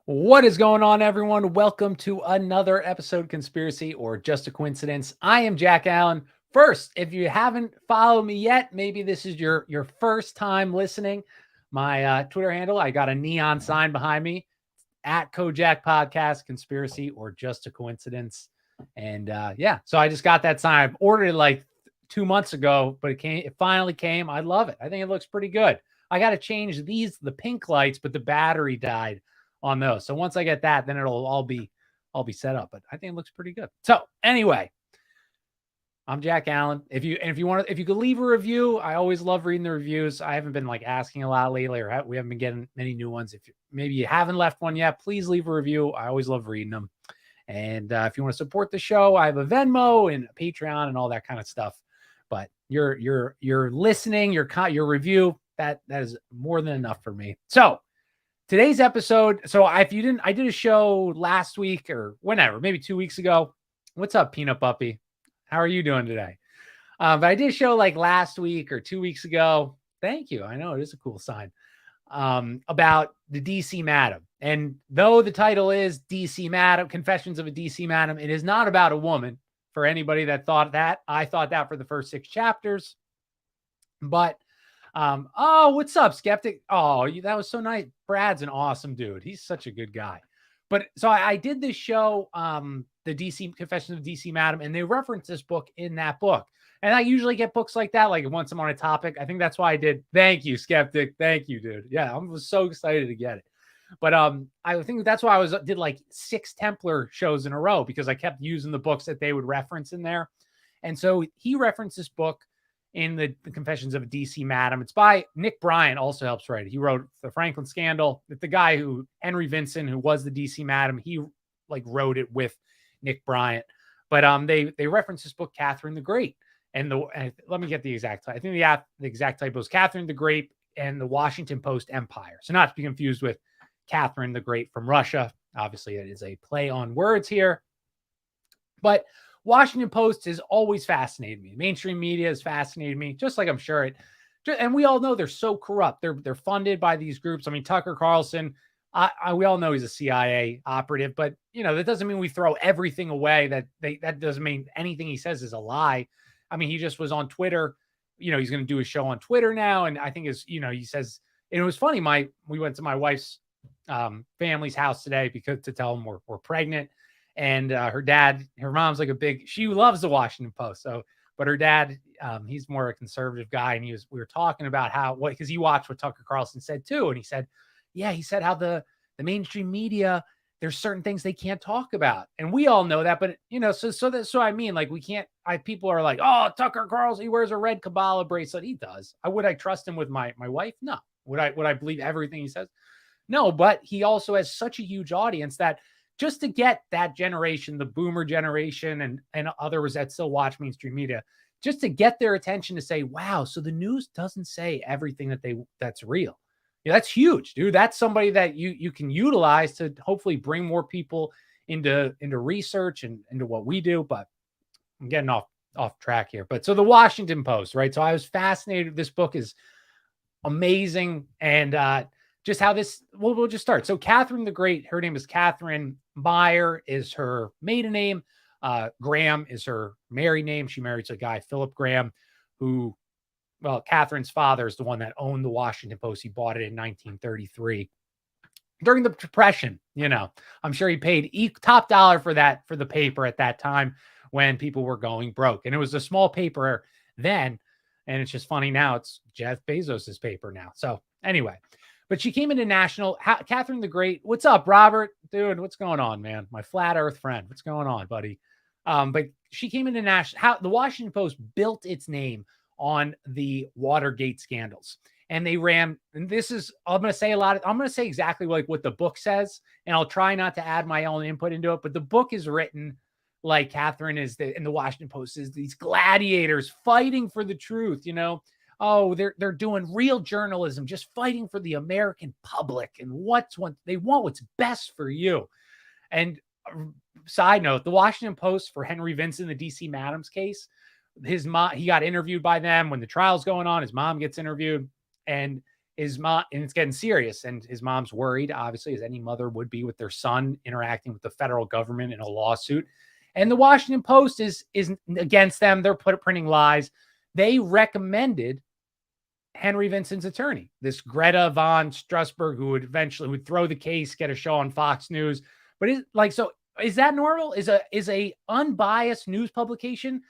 What is going on, everyone? Welcome to another episode, Conspiracy or Just a Coincidence. I am Jack Allen. First, if you haven't followed me yet, maybe this is your first time listening. My Twitter handle, I got a neon sign behind me at Kojak Podcast, Conspiracy or Just a Coincidence. And so I just got that sign. I've ordered it like 2 months ago, but it finally came. I love it. I think it looks pretty good. I got to change the pink lights, but the battery died on those. So once I get that, then it'll all be set up. But I think it looks pretty good. So anyway, I'm Jack Allen. If you could leave a review, I always love reading the reviews. I haven't been like asking a lot lately, or we haven't been getting many new ones. If maybe you haven't left one yet, please leave a review. I always love reading them. And if you want to support the show, I have a Venmo and a Patreon and all that kind of stuff. But your listening, your review, that is more than enough for me. So today's episode. So if you didn't, I did a show last week or whenever, maybe 2 weeks ago. What's up, Peanut Puppy? How are you doing today? But I did a show like last week or 2 weeks ago. Thank you. I know it is a cool sign. About the DC Madam. And though the title is DC Madam, Confessions of a DC Madam, it is not about a woman. For anybody that thought that, I thought that for the first 6 chapters. But what's up, Skeptic? Oh, that was so nice. Brad's an awesome dude. He's such a good guy. But so I did this show, the DC Confessions of DC Madam, and they reference this book in that book. And I usually get books like that, like once I'm on a topic. I think that's why I did. Thank you, Skeptic. Thank you, dude. Yeah, I was so excited to get it. But I think that's why I did like 6 Templar shows in a row, because I kept using the books that they would reference in there. And so he referenced this book in the Confessions of a DC Madam. It's by Nick Bryant, also helps write it. He wrote The Franklin Scandal. The guy Henry Vincent, who was the DC Madam, he like wrote it with Nick Bryant. But they reference this book, Catherine the Great. And let me get the exact title. I think the exact typo is Catherine the Great and the Washington Post Empire. So not to be confused with Catherine the Great from Russia. Obviously, it is a play on words here. But Washington Post has always fascinated me. Mainstream media has fascinated me, just like I'm sure it. And we all know they're so corrupt. They're funded by these groups. I mean, Tucker Carlson, we all know he's a CIA operative, but that doesn't mean we throw everything away. That doesn't mean anything he says is a lie. I mean, he just was on Twitter. He's going to do a show on Twitter now, and I think he says, and it was funny. We went to my wife's family's house today to tell them we're pregnant. And her mom's like she loves the Washington Post. So, but her dad, he's more a conservative guy. And we were talking about because he watched what Tucker Carlson said too. And he said how the mainstream media, there's certain things they can't talk about. And we all know that, but so I mean, like people are like, oh, Tucker Carlson, he wears a red Kabbalah bracelet. He does. Would I trust him with my wife? No. Would I believe everything he says? No, but he also has such a huge audience that just to get that generation, the boomer generation and others that still watch mainstream media, just to get their attention to say, wow, so the news doesn't say everything that's real. Yeah, that's huge, dude. That's somebody that you can utilize to hopefully bring more people into research and into what we do. But I'm getting off track here. But so the Washington Post, right? So I was fascinated. This book is amazing. And just how we'll just start. So Catherine the Great, her name is Catherine. Meyer is her maiden name. Graham is her married name. She married a guy, Philip Graham, who, Catherine's father is the one that owned the Washington Post. He bought it in 1933. During the Depression, I'm sure he paid top dollar for the paper at that time when people were going broke. And it was a small paper then. And it's just funny now. It's Jeff Bezos's paper now. So anyway. But she came into national. Catherine the Great. What's up, Robert? Dude, what's going on, man? My flat earth friend. What's going on, buddy? But she came into national. The Washington Post built its name on the Watergate scandals. And they ran, and I'm going to say exactly like what the book says. And I'll try not to add my own input into it. But the book is written like Catherine and the Washington Post is these gladiators fighting for the truth, Oh, they're doing real journalism, just fighting for the American public and they want what's best for you. And side note, the Washington Post for Henry Vincent, the DC Madam's case, his mom, he got interviewed by them when the trial's going on. His mom gets interviewed, and his mom, and it's getting serious. And his mom's worried, obviously, as any mother would be, with their son interacting with the federal government in a lawsuit. And the Washington Post is against them. They're printing lies. They recommended Henry Vincent's attorney, this Greta von Strasberg, who would throw the case, get a show on Fox News. But is that normal? Is a unbiased news publication,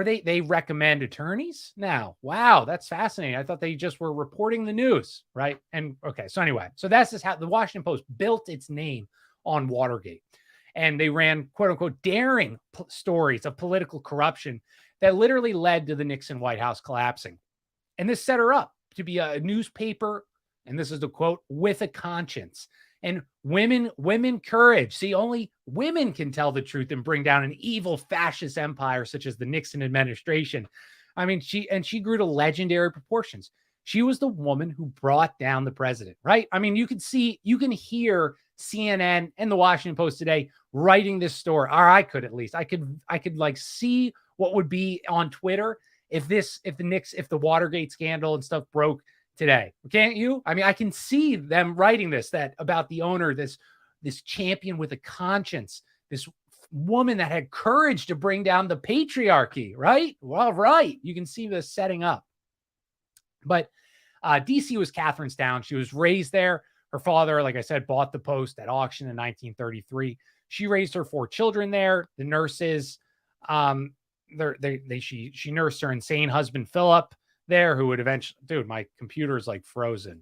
they recommend attorneys now? Wow, that's fascinating. I thought they just were reporting the news, right? And okay, so anyway, so that's just how the Washington Post built its name on Watergate. And they ran, quote unquote, daring stories of political corruption that literally led to the Nixon White House collapsing. And this set her up to be a newspaper, and this is the quote, with a conscience. And women courage. See, only women can tell the truth and bring down an evil fascist empire such as the Nixon administration. I mean, she grew to legendary proportions. She was the woman who brought down the president, right? I mean, you can hear CNN and the Washington Post today writing this story, or I could at least. I could like see what would be on Twitter if the Watergate scandal and stuff broke today. Can't you? I mean, I can see them writing that about the owner, this champion with a conscience, this woman that had courage to bring down the patriarchy, right? Well, right. You can see this setting up. But DC was Katharine's town. She was raised there. Her father, like I said, bought the Post at auction in 1933. She raised her 4 children there. The nurses, she nursed her insane husband Philip there, who would eventually, dude, my computer's like frozen.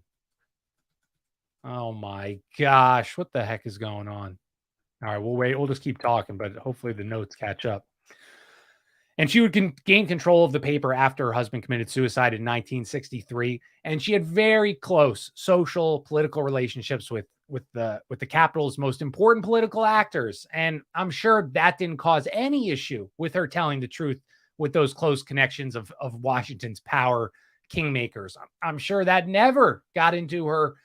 Oh my gosh, what the heck is going on? All right, we'll wait. We'll just keep talking, but hopefully the notes catch up. And she would gain control of the paper after her husband committed suicide in 1963. And she had very close social, political relationships with the capital's most important political actors. And I'm sure that didn't cause any issue with her telling the truth with those close connections of Washington's power kingmakers. I'm sure that never got into her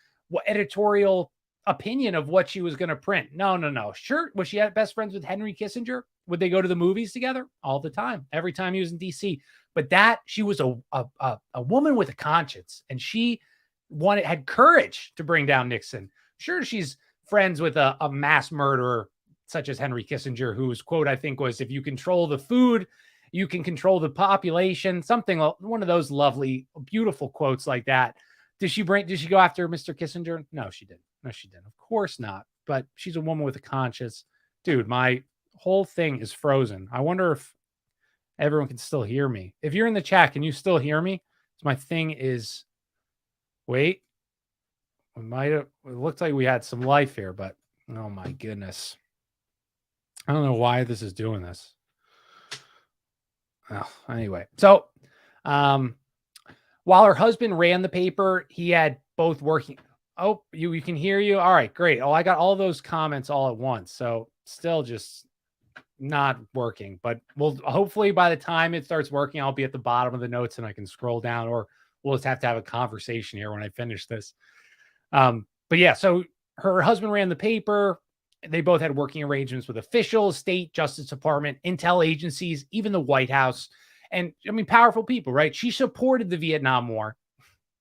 editorial opinion of what she was going to print. No. Sure. Was she best friends with Henry Kissinger? Would they go to the movies together? All the time, every time he was in DC. But she was a woman with a conscience, and she had courage to bring down Nixon. Sure, she's friends with a mass murderer such as Henry Kissinger, whose quote, I think, was, "If you control the food, you can control the population." Something, one of those lovely, beautiful quotes like that. Did she go after Mr. Kissinger? No, she didn't. Of course not. But she's a woman with a conscience. Dude, my whole thing is frozen. I wonder if everyone can still hear me. If you're in the chat, can you still hear me? My thing is, wait, it looked like we had some life here, but oh my goodness. I don't know why this is doing this. Oh, anyway, so while her husband ran the paper, he had both working. Oh, you can hear you. All right, great. Oh, I got all those comments all at once. So still just not working, but we'll hopefully by the time it starts working, I'll be at the bottom of the notes and I can scroll down, or we'll just have to have a conversation here when I finish this. But yeah, so her husband ran the paper. They both had working arrangements with officials, state, Justice Department, intel agencies, even the White House. And I mean, powerful people, right? She supported the Vietnam War.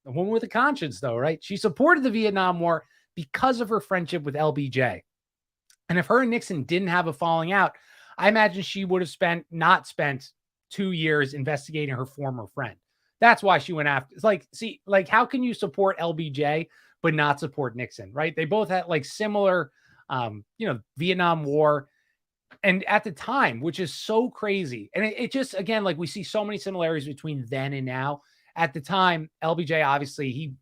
A woman with a conscience, though, right? She supported the Vietnam War because of her friendship with LBJ. And if her and Nixon didn't have a falling out, I imagine she would have not spent 2 years investigating her former friend. That's why she went after. It's like, see, like, how can you support LBJ but not support Nixon, right? They both had like similar, Vietnam War. And at the time, which is so crazy. And it just, again, like we see so many similarities between then and now. At the time, LBJ, obviously, he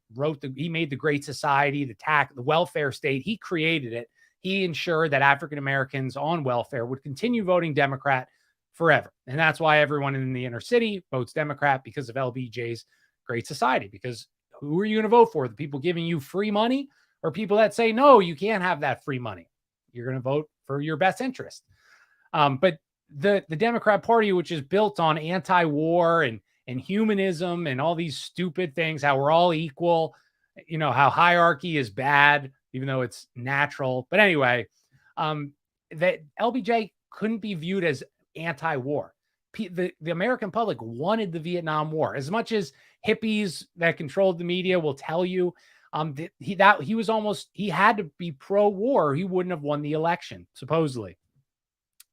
made the Great Society, the welfare state. He created it. He ensured that African-Americans on welfare would continue voting Democrat forever. And that's why everyone in the inner city votes Democrat, because of LBJ's Great Society. Because who are you going to vote for? The people giving you free money, or people that say, no, you can't have that free money? You're going to vote for your best interest. But the Democrat Party, which is built on anti-war and humanism and all these stupid things, how we're all equal, how hierarchy is bad, even though it's natural. But anyway, that LBJ couldn't be viewed as anti-war. the American public wanted the Vietnam War as much as hippies that controlled the media will tell you. He had to be pro-war. He wouldn't have won the election, supposedly.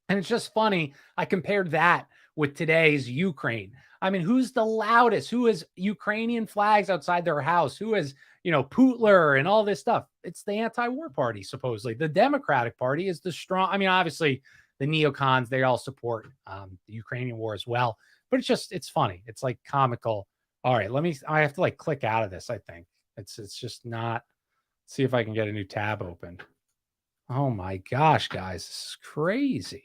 And it's just funny. I compared that with today's Ukraine. I mean, who's the loudest? Who has Ukrainian flags outside their house? Who has, Putler and all this stuff? It's the anti-war party, supposedly. The Democratic Party is the strong. I mean, obviously, the neocons, they all support the Ukrainian war as well. But it's funny. It's like comical. All right, I have to like click out of this, I think. It's just not. See if I can get a new tab open. Oh my gosh, guys, this is crazy.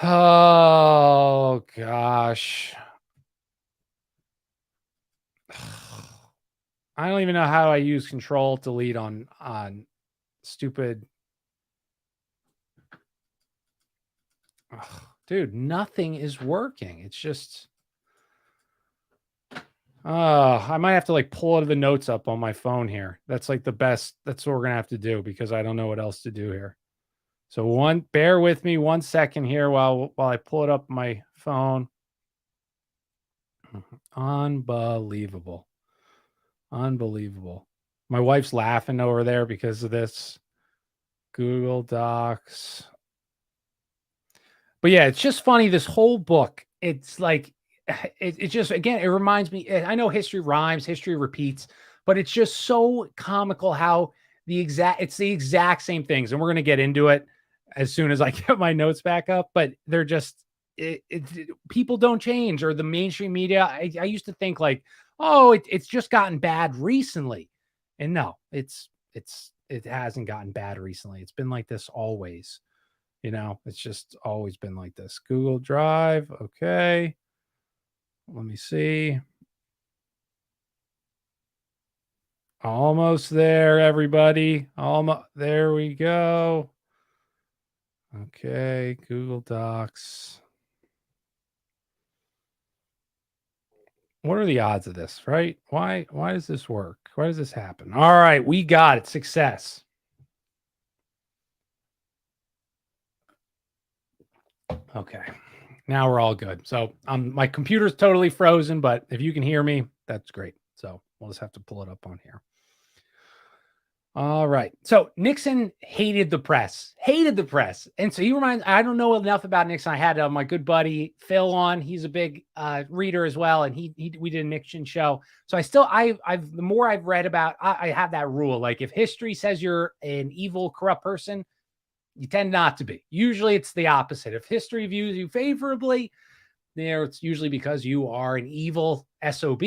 Oh gosh. I don't even know how I use Control Delete on stupid. Dude, nothing is working. It's just. I might have to like pull the notes up on my phone here. That's like the best. That's what we're gonna have to do because I don't know what else to do here. So bear with me 1 second here while I pull it up on my phone. Unbelievable. My wife's laughing over there because of this. Google Docs. But yeah, it's just funny. This whole book, it's like, it just, again, it reminds me, I know history rhymes, history repeats, but it's just so comical how it's the exact same things. And we're going to get into it as soon as I get my notes back up, but they're just, people don't change, or the mainstream media. I used to think like, oh, it's just gotten bad recently. And no, it hasn't gotten bad recently. It's been like this always. It's just always been like this. Google Drive. Okay. Let me see. Almost there, everybody. Almost there we go. Okay, Google Docs. What are the odds of this, right? Why does this work? Why does this happen? All right, we got it. Success. Okay. Now we're all good. So my computer's totally frozen, but if you can hear me, that's great. So we'll just have to pull it up on here. All right. So Nixon hated the press. And so I don't know enough about Nixon. I had my good buddy Phil on. He's a big reader as well. And we did a Nixon show. So the more I've read about, I have that rule. Like if history says you're an evil, corrupt person, you tend not to be. Usually it's the opposite. If history views you favorably, it's usually because you are an evil SOB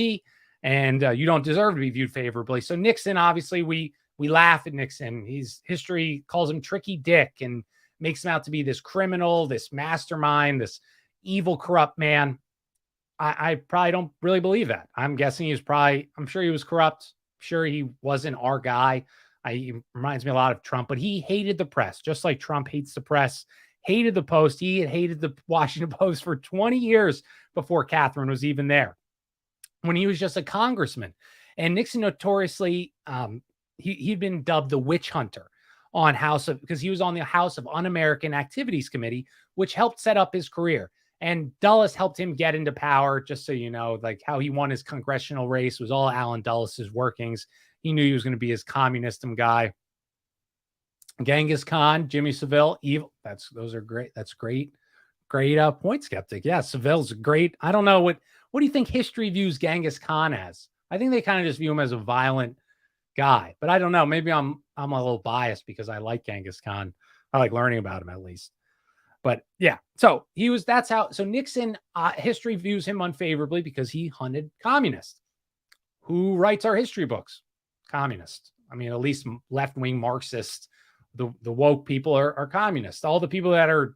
and you don't deserve to be viewed favorably. So Nixon, obviously, we laugh at Nixon. History calls him Tricky Dick and makes him out to be this criminal, this mastermind, this evil, corrupt man. I probably don't really believe that. I'm guessing I'm sure he was corrupt. I'm sure he wasn't our guy. He reminds me a lot of Trump, but he hated the press, just like Trump hates the press, hated the Post. He had hated the Washington Post for 20 years before Katharine was even there, when he was just a congressman. And Nixon notoriously, he'd been dubbed the witch hunter because he was on the House of Un-American Activities Committee, which helped set up his career. And Dulles helped him get into power, just so you know, like how he won his congressional race was all Alan Dulles' workings. He knew he was going to be his communism guy. Genghis Khan, Jimmy Savile, evil. Those are great. That's great. Great point, Skeptic. Yeah, Savile's great. I don't know what do you think history views Genghis Khan as? I think they kind of just view him as a violent guy, but I don't know. Maybe I'm a little biased because I like Genghis Khan. I like learning about him at least. But yeah, so so Nixon, history views him unfavorably because he hunted communists. Who writes our history books? Communists. I mean, at least left-wing Marxists, the woke people are communists. All the people that are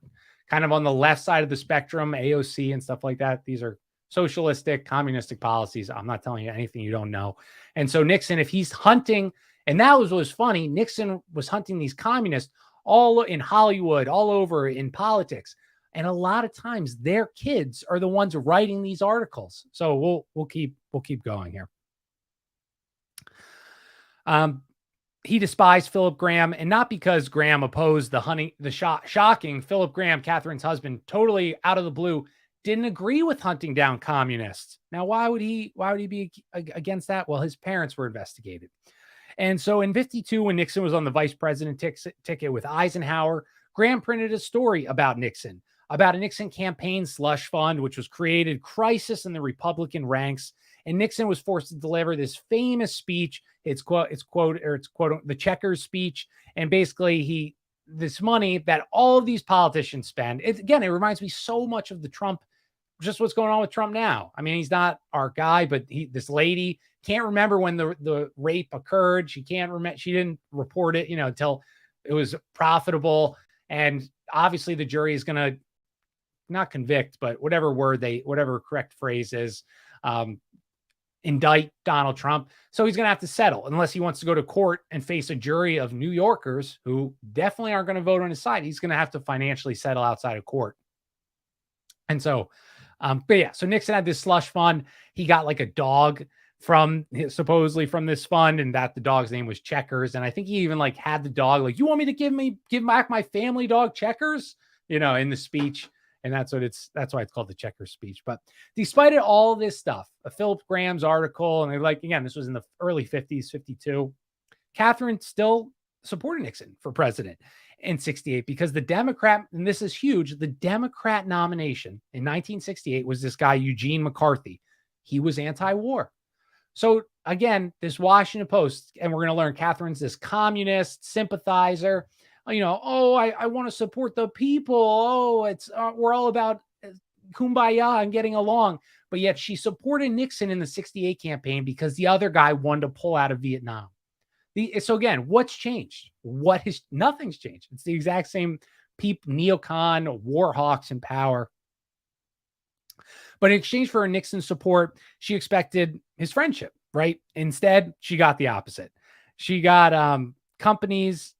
kind of on the left side of the spectrum, AOC and stuff like that, these are socialistic, communistic policies. I'm not telling you anything you don't know. And so Nixon, if he's hunting, and that was what was funny, Nixon was hunting these communists all in Hollywood, all over in politics. And a lot of times their kids are the ones writing these articles. So we'll keep going here. he despised Philip Graham, and not because Graham opposed shocking Philip Graham, Katharine's husband, totally out of the blue, didn't agree with hunting down communists. Now, why would he be against that? Well, his parents were investigated. And so in 52, when Nixon was on the vice president ticket with Eisenhower, Graham printed a story about Nixon, about a Nixon campaign slush fund, which was created crisis in the Republican ranks. And Nixon was forced to deliver this famous speech. It's quote, the Checkers speech. And basically this money that all of these politicians spend, it reminds me so much of the Trump, just what's going on with Trump now. I mean, he's not our guy, but this lady can't remember when the rape occurred. She can't remember. She didn't report it, until it was profitable. And obviously the jury is going to not convict, but whatever correct phrase is, indict Donald Trump. So he's going to have to settle unless he wants to go to court and face a jury of New Yorkers who definitely aren't going to vote on his side. He's going to have to financially settle outside of court. And so, so Nixon had this slush fund. He got like a dog supposedly from this fund, and that the dog's name was Checkers. And I think he even like had the dog, like, you want me to give back my family dog Checkers, in the speech. And that's why it's called the Checkers speech. But despite all this stuff, Philip Graham's article, and again, this was in the early 50s, 52, Katharine still supported Nixon for president in 68 because the Democrat, and this is huge, the Democrat nomination in 1968 was this guy, Eugene McCarthy. He was anti-war. So again, this Washington Post, and we're going to learn Katharine's this communist sympathizer. I want to support the people. Oh, we're all about kumbaya and getting along. But yet she supported Nixon in the 68 campaign because the other guy wanted to pull out of Vietnam. So again, what's changed? Nothing's changed. It's the exact same people, neocon, war hawks in power. But in exchange for her Nixon support, she expected his friendship, right? Instead, she got the opposite. She got companies,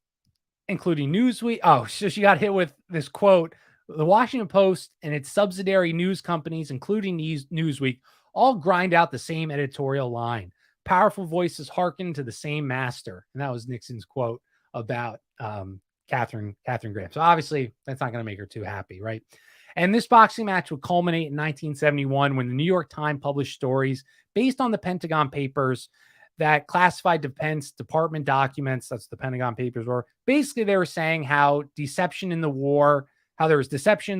including Newsweek. Oh, so she got hit with this quote: the Washington Post and its subsidiary news companies, including Newsweek, all grind out the same editorial line. Powerful voices hearken to the same master. And that was Nixon's quote about Katharine Graham. So obviously that's not going to make her too happy, right? And this boxing match would culminate in 1971 when the New York Times published stories based on the Pentagon Papers that classified Defense Department documents, that's the Pentagon Papers were. Basically, they were saying how there was deception in the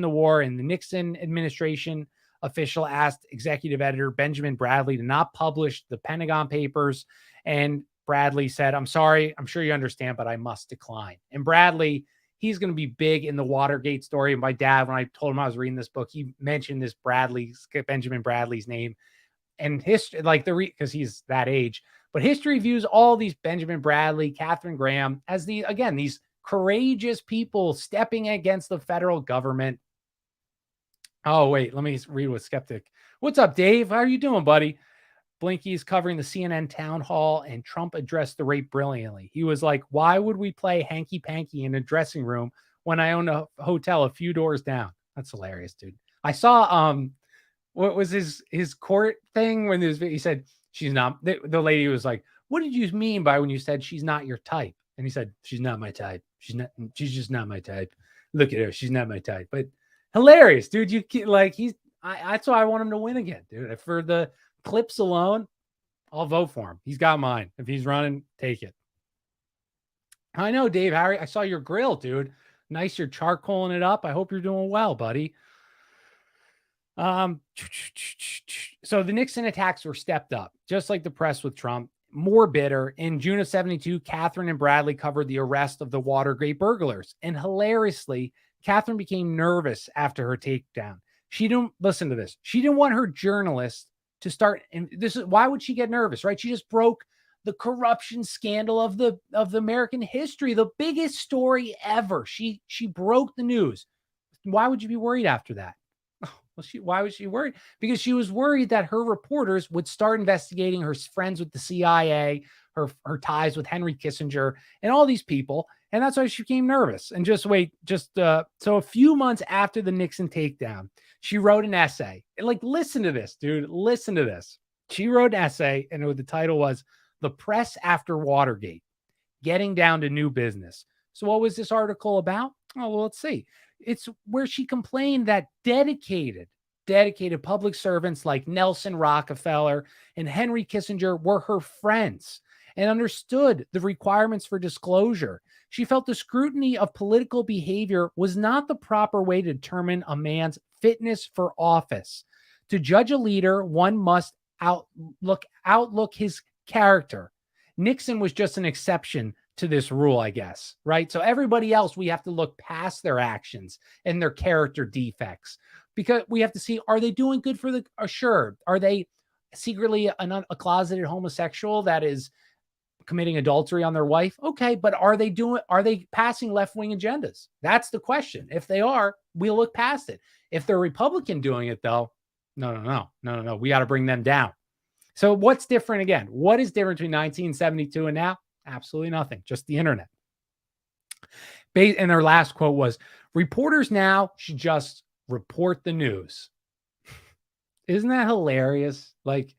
war, and the Nixon administration official asked executive editor Benjamin Bradley to not publish the Pentagon Papers. And Bradley said, "I'm sorry, I'm sure you understand, but I must decline." And Bradley, he's going to be big in the Watergate story. And my dad, when I told him I was reading this book, he mentioned this Benjamin Bradley's name. And history, because he's that age. But history views all these Benjamin Bradley, Katharine Graham as these courageous people stepping against the federal government. Oh, wait, let me read what Skeptic. What's up, Dave? How are you doing, buddy? Blinky's covering the CNN town hall, and Trump addressed the rape brilliantly. He was like, why would we play hanky panky in a dressing room when I own a hotel a few doors down? That's hilarious, dude. I saw, what was his court thing when he said, she's not, the lady was like, what did you mean by when you said she's not your type? And he said, she's not my type. She's just not my type. Look at her. She's not my type. But hilarious, dude. That's why I want him to win again, dude. For the clips alone, I'll vote for him. He's got mine. If he's running, take it. I know, Dave Harry. I saw your grill, dude. Nice. You're charcoaling it up. I hope you're doing well, buddy. So the Nixon attacks were stepped up, just like the press with Trump, more bitter. In June of 72, Katharine and Bradley covered the arrest of the Watergate burglars. And hilariously, Katharine became nervous after her takedown. She didn't listen to this. She didn't want her journalist to start. And why would she get nervous, right? She just broke the corruption scandal of the American history, the biggest story ever. She broke the news. Why would you be worried after that? Well, why was she worried? Because she was worried that her reporters would start investigating her friends with the CIA, her ties with Henry Kissinger, and all these people. And that's why she became nervous. And so a few months after the Nixon takedown, she wrote an essay. Listen to this, dude. Listen to this. She wrote an essay, and the title was "The Press After Watergate." getting down to new business. So what was this article about? Oh, well, let's see. It's where she complained that dedicated public servants like Nelson Rockefeller and Henry Kissinger were her friends and understood the requirements for disclosure. She felt the scrutiny of political behavior was not the proper way to determine a man's fitness for office. To judge a leader, one must outlook his character. Nixon was just an exception to this rule, I guess, right? So everybody else, we have to look past their actions and their character defects because we have to see, are they doing good for the assured? Are they secretly a closeted homosexual that is committing adultery on their wife? Okay, but are they passing left-wing agendas? That's the question. If they are, we'll look past it. If they're Republican doing it though, no. We got to bring them down. So what's different again? What is different between 1972 and now? Absolutely nothing, just the internet. And their last quote was, reporters now should just report the news. Isn't that hilarious? Like,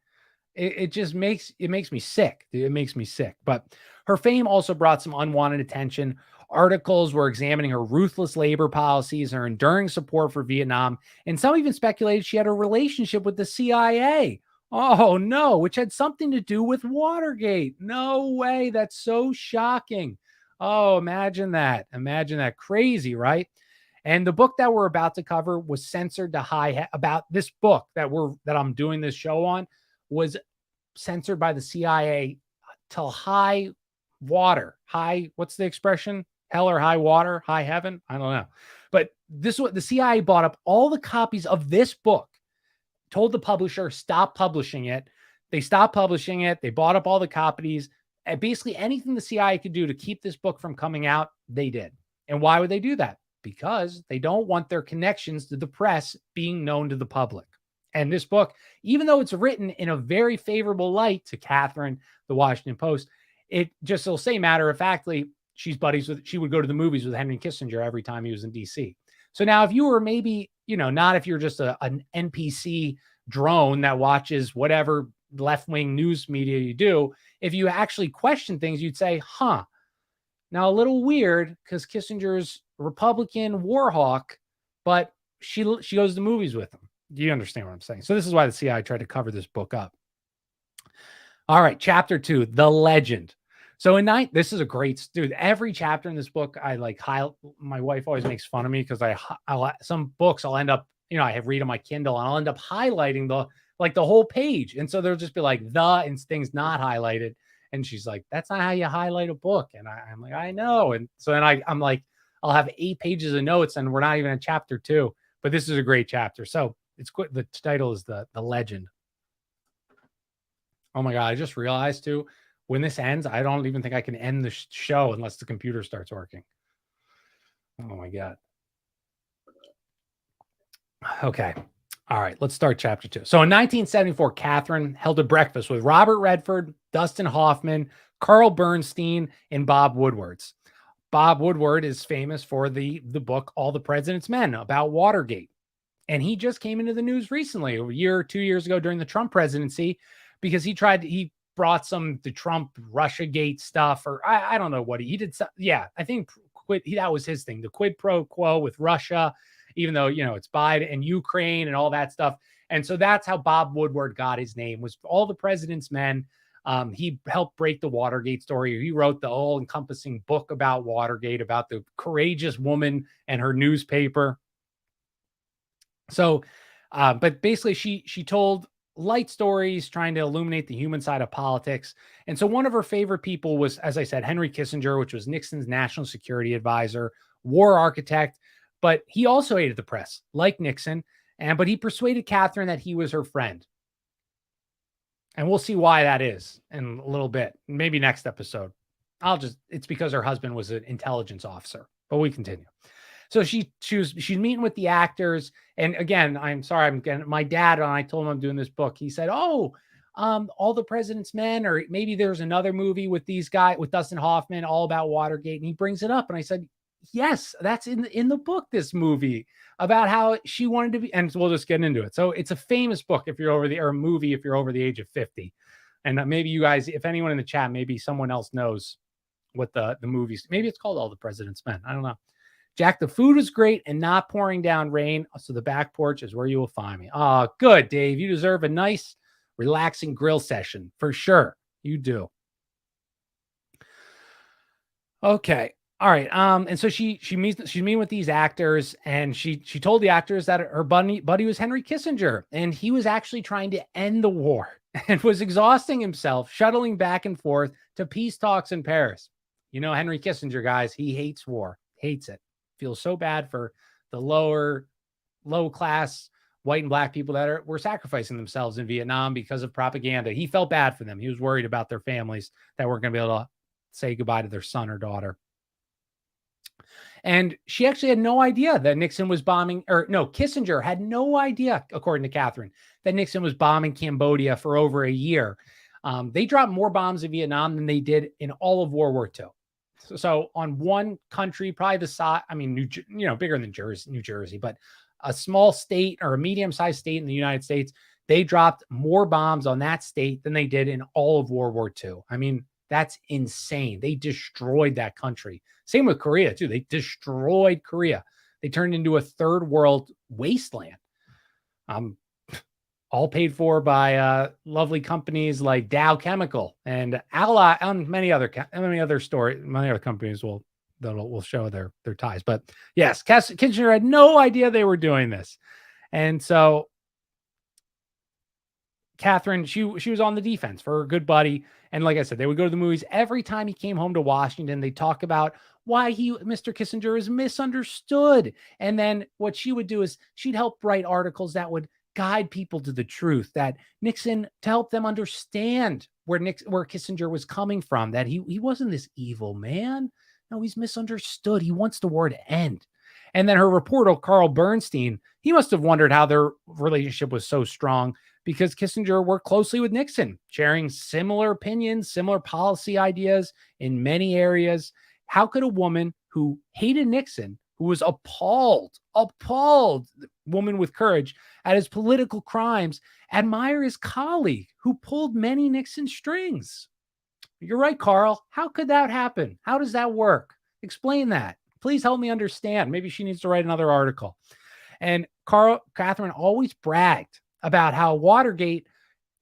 it just makes me sick. It makes me sick. But her fame also brought some unwanted attention. Articles were examining her ruthless labor policies, her enduring support for Vietnam, and some even speculated she had a relationship with the CIA. Oh no, which had something to do with Watergate. No way. That's so shocking. Oh, imagine that. Imagine that. Crazy, right? And the book that we're about to cover was censored to about this book that I'm doing this show on was censored by the CIA till high water. What's the expression? Hell or high water, high heaven? I don't know. But this was the CIA bought up all the copies of this book, told the publisher, stop publishing it. They stopped publishing it. They bought up all the copies. And basically anything the CIA could do to keep this book from coming out, they did. And why would they do that? Because they don't want their connections to the press being known to the public. And this book, even though it's written in a very favorable light to Katharine, the Washington Post, it'll say matter of factly, she would go to the movies with Henry Kissinger every time he was in DC. So now if you were maybe, not if you're just an NPC drone that watches whatever left-wing news media you do, if you actually question things, you'd say, now a little weird because Kissinger's a Republican war hawk, but she goes to the movies with him. Do you understand what I'm saying? So this is why the CIA tried to cover this book up. All right, chapter 2, The Legend. So this is a great, dude, every chapter in this book, I my wife always makes fun of me because some books I'll end up, I have read on my Kindle and I'll end up highlighting the whole page. And so there'll just be and things not highlighted. And she's like, that's not how you highlight a book. And I'm like, I know. And so then I'm like, I'll have 8 pages of notes and we're not even in chapter 2, but this is a great chapter. So the title is the Legend. Oh my God. I just realized too, when this ends, I don't even think I can end the show unless the computer starts working. Oh my God. Okay. All right, let's start chapter 2. So in 1974, Katharine held a breakfast with Robert Redford, Dustin Hoffman, Carl Bernstein, and Bob Woodward. Bob Woodward is famous for the book All the President's Men about Watergate. And he just came into the news recently, a year or 2 years ago during the Trump presidency, because he brought the Trump Russiagate stuff, or I don't know what he did. Yeah, I think that was his thing, the quid pro quo with Russia, even though, it's Biden and Ukraine and all that stuff. And so that's how Bob Woodward got his name, was All the President's Men. He helped break the Watergate story. He wrote the all-encompassing book about Watergate, about the courageous woman and her newspaper. So, but basically she told light stories trying to illuminate the human side of politics. And so one of her favorite people was, as I said, Henry Kissinger, which was Nixon's national security advisor, war architect, but he also hated the press like Nixon. But he persuaded Katharine that he was her friend. And we'll see why that is in a little bit, maybe next episode. It's because her husband was an intelligence officer, but we continue. So she's meeting with the actors. And again, I'm sorry, my dad, when I told him I'm doing this book, he said, All the President's Men, or maybe there's another movie with these guys, with Dustin Hoffman, all about Watergate. And he brings it up. And I said, yes, that's in the book, this movie about how she wanted to be, and we'll just get into it. So it's a famous book or a movie if you're over the age of 50. And maybe you guys, if anyone in the chat, maybe someone else knows what the movies. Maybe it's called All the President's Men. I don't know. Jack, the food was great and not pouring down rain, so the back porch is where you will find me. Oh, good, Dave. You deserve a nice, relaxing grill session for sure. You do. Okay. All right. And so she's meeting with these actors, and she told the actors that her buddy was Henry Kissinger, and he was actually trying to end the war and was exhausting himself, shuttling back and forth to peace talks in Paris. You know, Henry Kissinger, guys, he hates war, hates it. Feels so bad for the low class white and black people that were sacrificing themselves in Vietnam because of propaganda. He felt bad for them. He was worried about their families that weren't going to be able to say goodbye to their son or daughter. And she actually had no idea that Nixon was bombing, or no, Kissinger had no idea, according to Katharine, that Nixon was bombing Cambodia for over a year. They dropped more bombs in Vietnam than they did in all of World War II. So on one country, probably the size, I mean, bigger than New Jersey, but a small state or a medium-sized state in the United States, they dropped more bombs on that state than they did in all of World War II. I mean, that's insane. They destroyed that country. Same with Korea, too. They destroyed Korea. They turned into a third world wasteland. All paid for by lovely companies like Dow Chemical and Ally, and many other companies will show their ties. But yes, Kissinger had no idea they were doing this, and so Katharine, she was on the defense for her good buddy. And like I said, they would go to the movies every time he came home to Washington. They talk about why Mr. Kissinger is misunderstood. And then what she would do is she'd help write articles that would guide people to the truth, that Nixon, to help them understand where Kissinger was coming from, that he wasn't this evil man. No, he's misunderstood. He wants the war to end. And then her reporter, Carl Bernstein, he must have wondered how their relationship was so strong, because Kissinger worked closely with Nixon, sharing similar opinions, similar policy ideas in many areas. How could a woman who hated Nixon, who was appalled, woman with courage at his political crimes, admire his colleague who pulled many Nixon strings? You're right, Carl. How could that happen? How does that work? Explain that. Please help me understand. Maybe she needs to write another article. And Katharine always bragged about how Watergate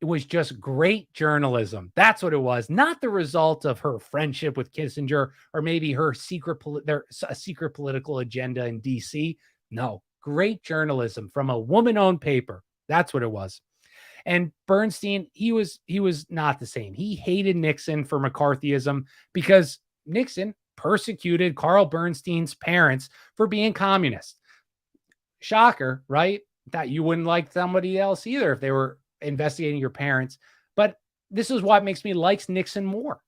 was just great journalism. That's what it was, not the result of her friendship with Kissinger or maybe her secret political agenda in DC. No, great journalism from a woman-owned paper. That's what it was. And Bernstein, he was not the same. He hated Nixon for McCarthyism because Nixon persecuted Carl Bernstein's parents for being communists. Shocker, right? That you wouldn't like somebody else either if they were investigating your parents. But this is what makes me like Nixon more.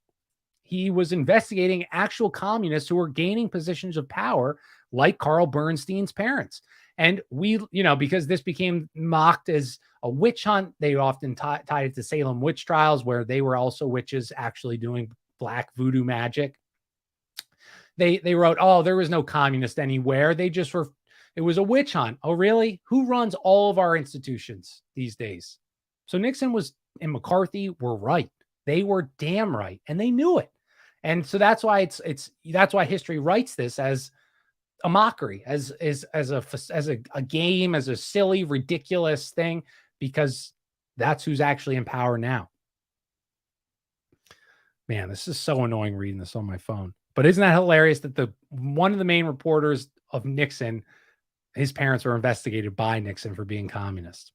He was investigating actual communists who were gaining positions of power, like Carl Bernstein's parents. And because this became mocked as a witch hunt, they often tied it to Salem witch trials, where they were also witches actually doing black voodoo magic. They wrote, oh, there was no communist anywhere. They just were. It was a witch hunt. Oh, really? Who runs all of our institutions these days? So Nixon and McCarthy were right. They were damn right, and they knew it. And so that's why that's why history writes this as a mockery, as a game, as a silly, ridiculous thing, because that's who's actually in power now. Man, this is so annoying reading this on my phone. But isn't that hilarious that one of the main reporters of Nixon, his parents were investigated by Nixon for being communist.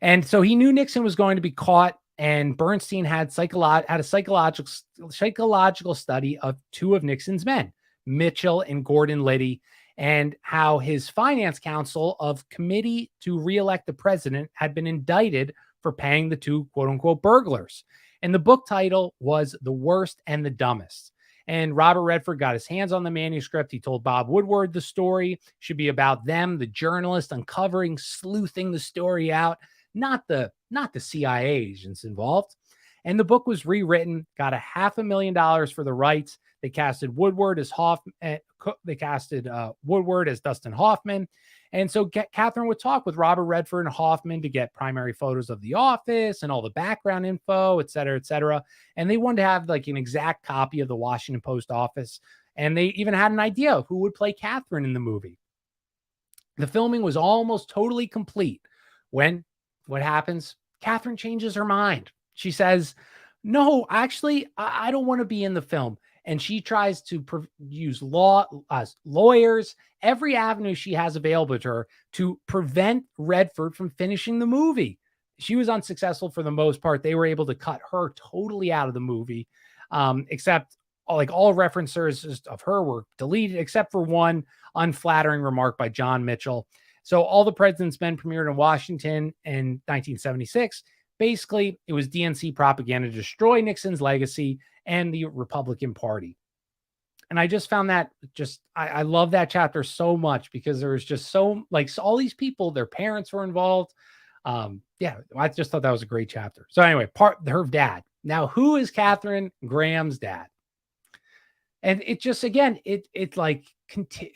And so he knew Nixon was going to be caught, and Bernstein had a psychological study of two of Nixon's men, Mitchell and Gordon Liddy, and how his finance counsel of committee to reelect the president had been indicted for paying the two quote-unquote burglars. And the book title was The Worst and the Dumbest. And Robert Redford got his hands on the manuscript. He told Bob Woodward the story should be about them, the journalist, uncovering, sleuthing the story out, not the CIA agents involved. And the book was rewritten, got $500,000 for the rights. They casted Woodward as Woodward as Dustin Hoffman. And so Katharine would talk with Robert Redford and Hoffman to get primary photos of the office and all the background info, et cetera, et cetera. And they wanted to have like an exact copy of the Washington Post office. And they even had an idea of who would play Katharine in the movie. The filming was almost totally complete when what happens? Katharine changes her mind. She says, no, actually, I don't want to be in the film. And she tries to use lawyers, every avenue she has available to her to prevent Redford from finishing the movie. She was unsuccessful for the most part. They were able to cut her totally out of the movie, except like all references of her were deleted, except for one unflattering remark by John Mitchell. So All the President's Men premiered in Washington in 1976. Basically, it was DNC propaganda to destroy Nixon's legacy and the Republican Party. And I just found that I love that chapter so much because there was just so all these people, their parents were involved. Yeah, I just thought that was a great chapter. So anyway, her dad. Now, who is Katharine Graham's dad? And it just, again, it's like,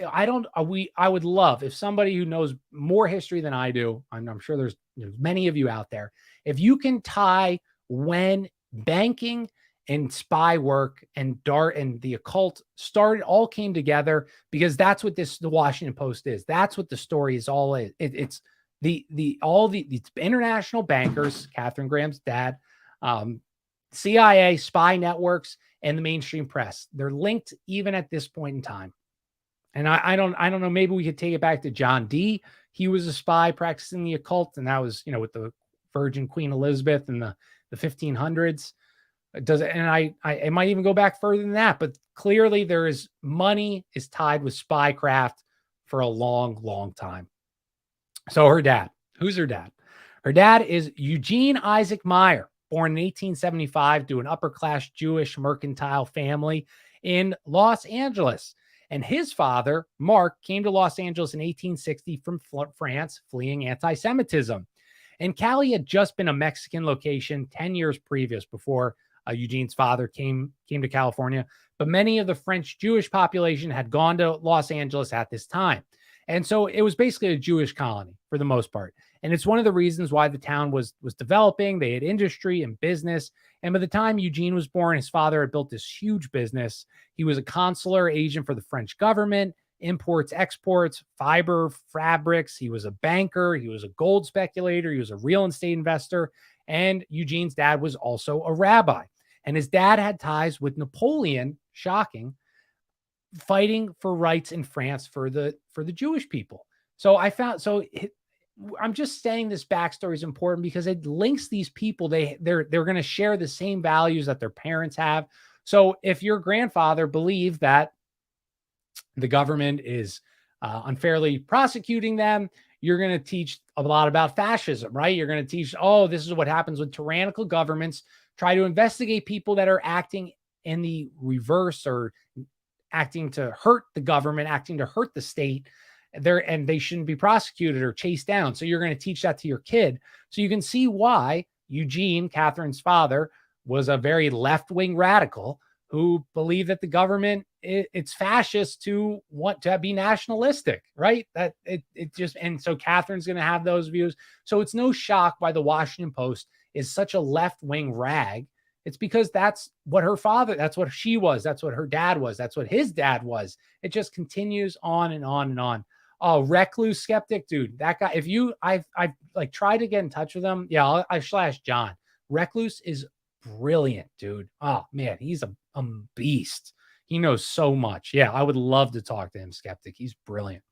I would love if somebody who knows more history than I do, I'm sure there's many of you out there, if you can tie when banking and spy work and the occult all came together, because that's what the Washington Post is. That's what the story is all is. It's the international bankers, Katharine Graham's dad, CIA, spy networks, and the mainstream press. They're linked even at this point in time. And I don't know, maybe we could take it back to John Dee. He was a spy practicing the occult, and that was, with the Virgin Queen Elizabeth in the 1500s. It might even go back further than that, but clearly money is tied with spycraft for a long, long time. So her dad, who's her dad? Her dad is Eugene Isaac Meyer, born in 1875 to an upper-class Jewish mercantile family in Los Angeles. And his father, Mark, came to Los Angeles in 1860 from France, fleeing anti-Semitism. And Cali had just been a Mexican location 10 years previous before Eugene's father came to California. But many of the French Jewish population had gone to Los Angeles at this time. And so it was basically a Jewish colony for the most part. And it's one of the reasons why the town was developing. They had industry and business. And by the time Eugene was born, his father had built this huge business. He was a consular agent for the French government, imports, exports, fiber, fabrics. He was a banker. He was a gold speculator. He was a real estate investor. And Eugene's dad was also a rabbi. And his dad had ties with Napoleon, shocking, fighting for rights in France for the Jewish people. So I'm just saying this backstory is important because it links these people. They're going to share the same values that their parents have. So if your grandfather believed that the government is unfairly prosecuting them, you're going to teach a lot about fascism, right? You're going to teach, this is what happens when tyrannical governments try to investigate people that are acting in the reverse or acting to hurt the government, acting to hurt the state. And they shouldn't be prosecuted or chased down. So you're going to teach that to your kid. So you can see why Eugene, Katharine's father, was a very left-wing radical who believed that the government, it's fascist to want to be nationalistic, right? And so Katharine's going to have those views. So it's no shock why the Washington Post is such a left-wing rag. It's because that's what her father, that's what she was. That's what her dad was. That's what his dad was. It just continues on and on and on. Oh, recluse skeptic, dude. That guy, I've like tried to get in touch with him. Yeah, I slash John. Recluse is brilliant, dude. Oh man, he's a beast. He knows so much. Yeah, I would love to talk to him, skeptic. He's brilliant.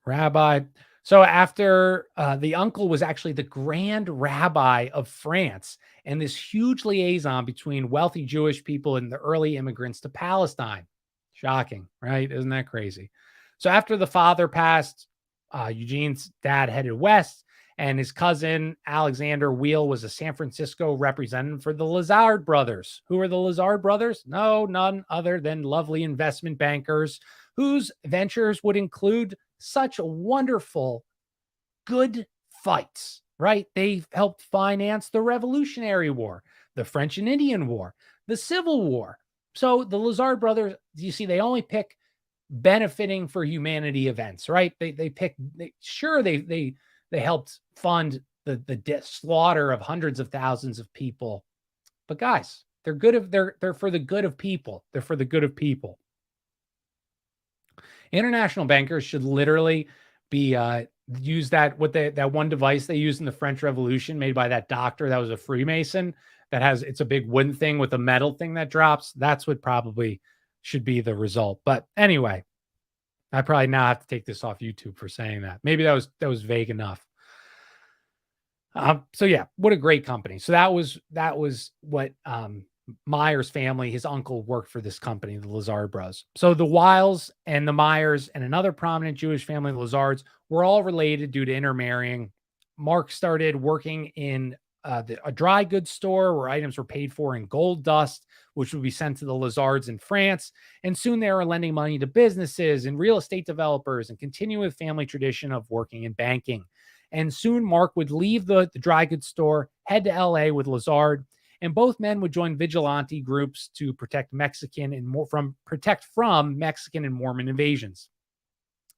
Rabbi. So after the uncle was actually the grand rabbi of France and this huge liaison between wealthy Jewish people and the early immigrants to Palestine. Shocking, right? Isn't that crazy? So after the father passed, Eugene's dad headed west, and his cousin Alexander Wheel was a San Francisco representative for the Lazard brothers. Who are the Lazard brothers? No, none other than lovely investment bankers whose ventures would include such wonderful, good fights, right? They helped finance the Revolutionary War, the French and Indian War, the Civil War. So the Lazard brothers, you see, they only pick benefiting for humanity events, right? They pick, they helped fund the slaughter of hundreds of thousands of people. But guys, they're for the good of people. They're for the good of people. International bankers should literally be use that that one device they used in the French Revolution, made by that doctor that was a Freemason. It's a big wooden thing with a metal thing that drops. That's what probably should be the result. But anyway, I probably now have to take this off YouTube for saying that. Maybe that was vague enough. So yeah, what a great company. So that was what Meyer's family, his uncle, worked for this company, the Lazard Bros. So the Wiles and the Meyers and another prominent Jewish family, the Lazards, were all related due to intermarrying. Mark started working in a dry goods store where items were paid for in gold dust, which would be sent to the Lazards in France. And soon they were lending money to businesses and real estate developers and continuing with family tradition of working in banking. And soon Mark would leave the dry goods store, head to LA with Lazard, and both men would join vigilante groups to protect from Mexican and Mormon invasions.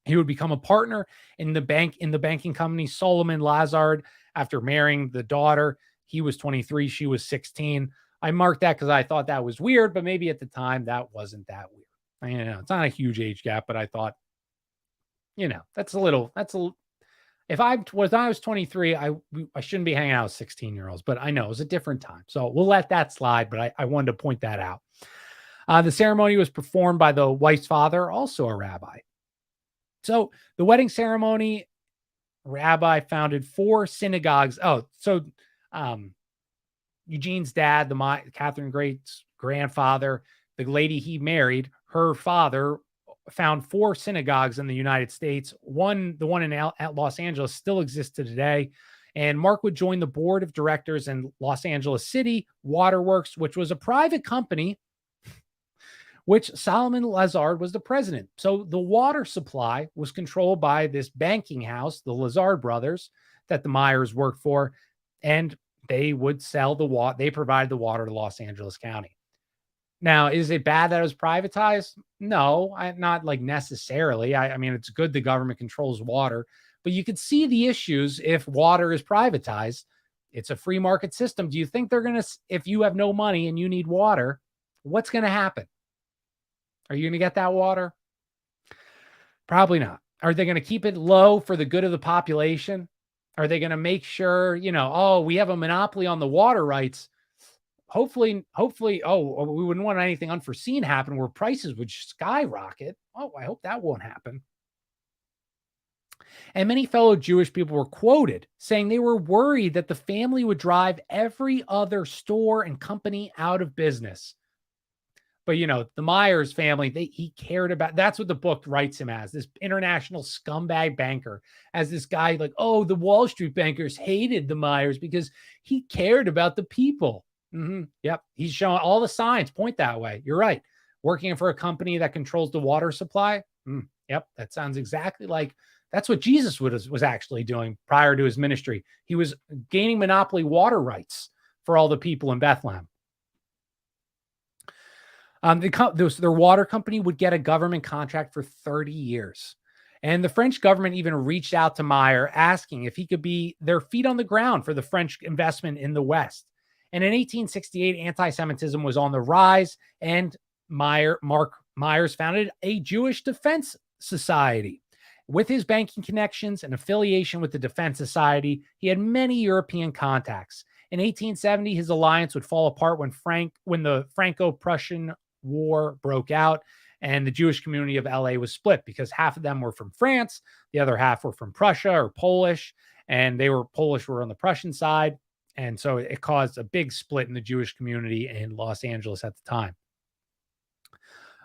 He would become a partner in the banking company Solomon Lazard after marrying the daughter. He was 23, she was 16. I marked that because I thought that was weird, but maybe at the time that wasn't that weird. It's not a huge age gap, but I thought, that's a little. If I was 23, I shouldn't be hanging out with 16-year-olds, but I know it was a different time. So we'll let that slide, but I wanted to point that out. The ceremony was performed by the wife's father, also a rabbi. So the wedding ceremony, rabbi founded 4 synagogues. Eugene's dad, Katharine Great's grandfather, the lady he married, her father found 4 synagogues in the United States. The one in Los Angeles still exists today. And Mark would join the board of directors in Los Angeles City Waterworks, which was a private company, which Solomon Lazard was the president. So the water supply was controlled by this banking house, the Lazard brothers, that the Meyers worked for. And they would sell the water. They provided the water to Los Angeles County. Now, is it bad that it was privatized? No, not like necessarily. I mean, it's good the government controls water, but you could see the issues if water is privatized. It's a free market system. Do you think they're going to, if you have no money and you need water, what's going to happen? Are you going to get that water? Probably not. Are they going to keep it low for the good of the population? Are they going to make sure, we have a monopoly on the water rights? Hopefully, we wouldn't want anything unforeseen happen where prices would skyrocket. Oh, I hope that won't happen. And many fellow Jewish people were quoted saying they were worried that the family would drive every other store and company out of business. But, the Myers family, he cared about, that's what the book writes him as, this international scumbag banker, as this guy like, the Wall Street bankers hated the Myers because he cared about the people. Yep. He's showing all the signs point that way. You're right. Working for a company that controls the water supply. Yep. That sounds exactly like that's what Jesus was actually doing prior to his ministry. He was gaining monopoly water rights for all the people in Bethlehem. Their water company would get a government contract for 30 years. And the French government even reached out to Meyer asking if he could be their feet on the ground for the French investment in the West. And in 1868, anti-Semitism was on the rise, and Mark Myers founded a Jewish Defense Society. With his banking connections and affiliation with the Defense Society, he had many European contacts. In 1870, his alliance would fall apart when the Franco-Prussian War broke out, and the Jewish community of LA was split because half of them were from France, the other half were from Prussia or Polish, and Polish were on the Prussian side. And so it caused a big split in the Jewish community in Los Angeles at the time.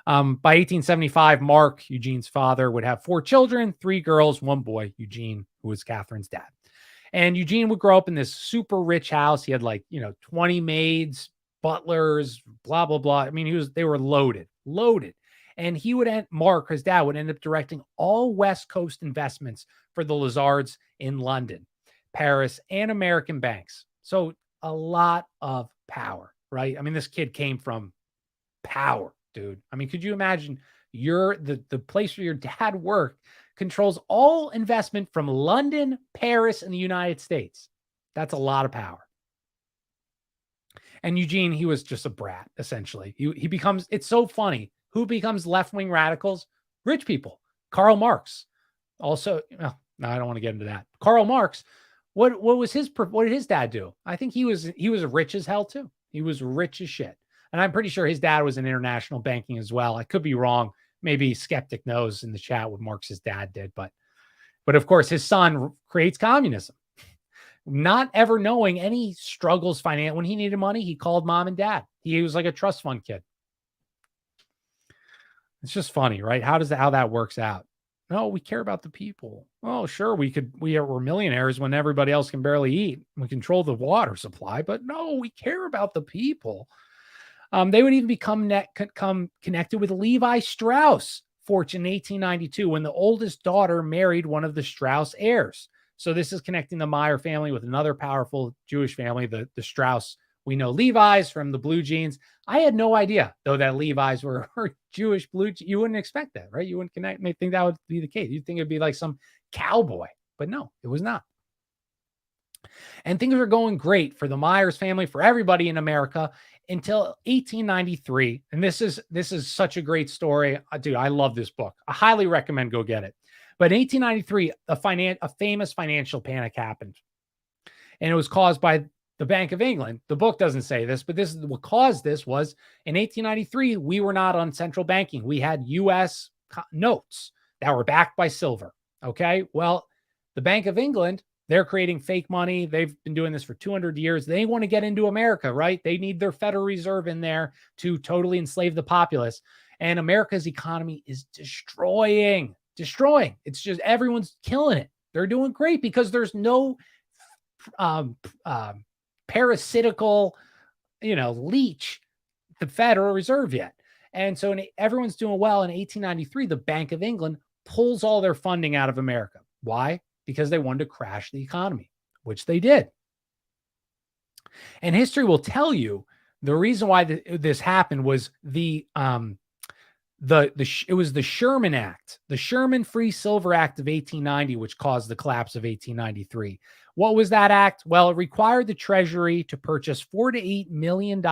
By 1875, Mark, Eugene's father, would have 4 children, 3 girls, 1 boy, Eugene, who was Catherine's dad. And Eugene would grow up in this super rich house. He had 20 maids, butlers, blah, blah, blah. I mean, they were loaded. And Mark, his dad, would end up directing all West Coast investments for the Lazards in London, Paris, and American banks. So a lot of power. right? I mean, this kid came from power, dude. I mean, could you imagine the place where your dad worked controls all investment from London, Paris, and the United States? That's a lot of power. And Eugene, he was just a brat, essentially. He becomes, it's so funny. Who becomes left-wing radicals? Rich people. Karl Marx. Also, well, no, I don't want to get into that. Karl Marx, what did his dad do? I think he was rich as hell too. He was rich as shit. And I'm pretty sure his dad was in international banking as well. I could be wrong. Maybe Skeptic knows in the chat what Marx's dad did, but of course his son creates communism. Not ever knowing any struggles financially. When he needed money, he called mom and dad. He was like a trust fund kid. It's just funny, right? How that works out? No, we care about the people. Oh, sure, we're millionaires when everybody else can barely eat. We control the water supply, but no, we care about the people. They would even become connected with Levi Strauss, fortune in 1892, when the oldest daughter married one of the Strauss heirs. So this is connecting the Meyer family with another powerful Jewish family, the Strauss. We know Levi's from the blue jeans. I had no idea, though, that Levi's were Jewish blue. You wouldn't expect that, right? You wouldn't think that would be the case. You'd think it'd be like some cowboy, but no, it was not. And things were going great for the Myers family, for everybody in America until 1893. And this is such a great story. Dude, I love this book. I highly recommend go get it. But in 1893, a famous financial panic happened. And it was caused by the Bank of England. The book doesn't say this, but this is what caused this. Was in 1893, we were not on central banking. We had U.S. notes that were backed by silver. Okay. Well, the Bank of England, they're creating fake money. They've been doing this for 200 years. They want to get into America, right? They need their Federal Reserve in there to totally enslave the populace. And America's economy is destroying. It's just everyone's killing it. They're doing great because there's no parasitical, leech, the Federal Reserve yet. And so everyone's doing well. In 1893, the Bank of England pulls all their funding out of America. Why? Because they wanted to crash the economy, which they did. And history will tell you the reason why this happened was it was the Sherman Act, the Sherman Free Silver Act of 1890, which caused the collapse of 1893. What was that act? Well, it required the Treasury to purchase $4 to $8 million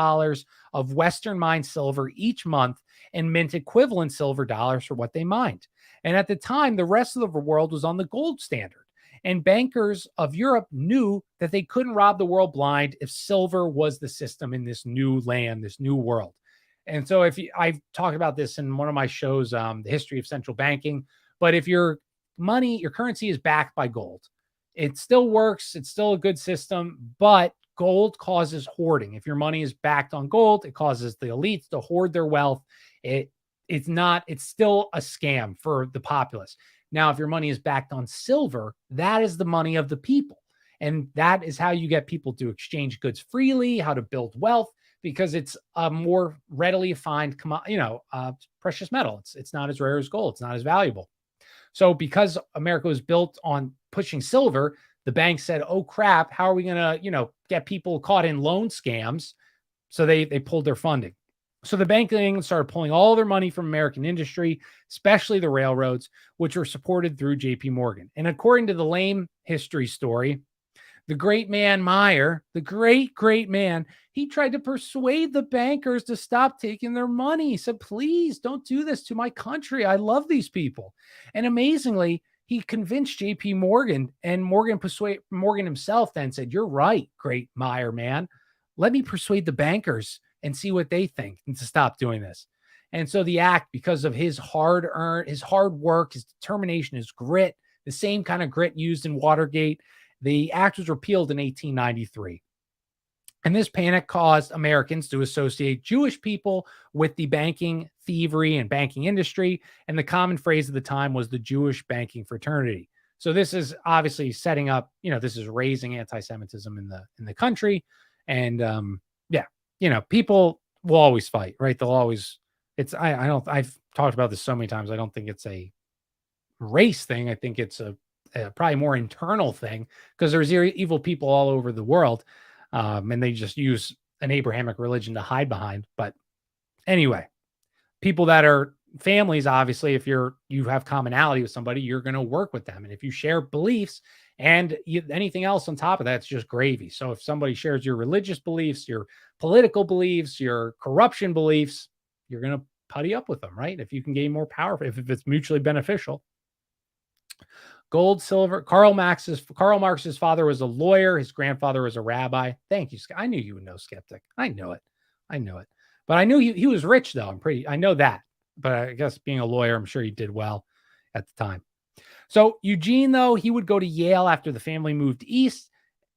of Western mined silver each month and mint equivalent silver dollars for what they mined. And at the time, the rest of the world was on the gold standard. And bankers of Europe knew that they couldn't rob the world blind if silver was the system in this new land, this new world. And so I've talked about this in one of my shows, the history of central banking. But if your currency is backed by gold, it still works. It's still a good system, but gold causes hoarding. If your money is backed on gold, it causes the elites to hoard their wealth. It's still a scam for the populace. Now, if your money is backed on silver, that is the money of the people. And that is how you get people to exchange goods freely, how to build wealth, because it's a more readily defined, precious metal. It's not as rare as gold. It's not as valuable. So because America was built on pushing silver, the bank said, oh, crap, how are we going to, get people caught in loan scams? So they pulled their funding. So the Bank of England started pulling all their money from American industry, especially the railroads, which were supported through J.P. Morgan. And according to the lame history story, the great man Meyer, the great man, he tried to persuade the bankers to stop taking their money. He said, please don't do this to my country. I love these people. And amazingly, he convinced J.P. Morgan, and Morgan himself then said, you're right, great Meyer man. Let me persuade the bankers and see what they think and to stop doing this. And so the act, because of his hard work, his determination, his grit, the same kind of grit used in Watergate, the act was repealed in 1893. And this panic caused Americans to associate Jewish people with the banking thievery and banking industry. And the common phrase at the time was the Jewish banking fraternity. So this is obviously setting up, this is raising anti-Semitism in the country. And people will always fight, right? They'll always, I've talked about this so many times. I don't think it's a race thing. I think it's a probably more internal thing, because there's evil people all over the world. And they just use an Abrahamic religion to hide behind. But anyway, people that are families, obviously, if you have commonality with somebody, you're going to work with them. And if you share beliefs and anything else on top of that, it's just gravy. So if somebody shares your religious beliefs, your political beliefs, your corruption beliefs, you're going to putty up with them, right? If you can gain more power, if it's mutually beneficial. Gold, silver. Karl Marx's father was a lawyer. His grandfather was a rabbi. Thank you. I knew you would know, Skeptic. I knew it. But I knew he was rich, though. I know that. But I guess being a lawyer, I'm sure he did well at the time. So Eugene, though, he would go to Yale after the family moved east.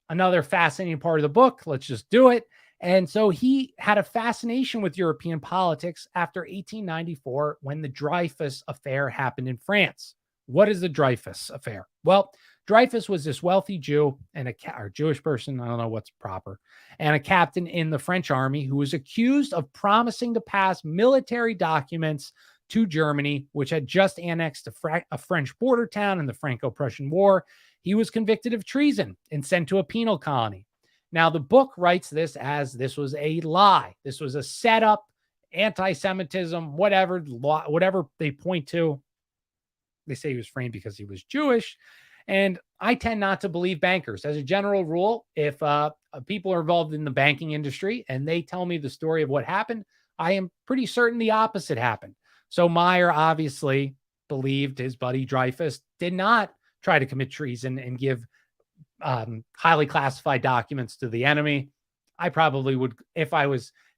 Another fascinating part of the book. Let's just do it. And so he had a fascination with European politics after 1894 when the Dreyfus Affair happened in France. What is the Dreyfus Affair? Well, Dreyfus was this wealthy Jew and or Jewish person, I don't know what's proper, and a captain in the French army who was accused of promising to pass military documents to Germany, which had just annexed a French border town in the Franco-Prussian War. He was convicted of treason and sent to a penal colony. Now, the book writes this as this was a lie. This was a setup, anti-Semitism, whatever they point to. They say he was framed because he was Jewish. And I tend not to believe bankers. As a general rule, if people are involved in the banking industry and they tell me the story of what happened, I am pretty certain the opposite happened. So Meyer obviously believed his buddy Dreyfus did not try to commit treason and give highly classified documents to the enemy. I probably would, if I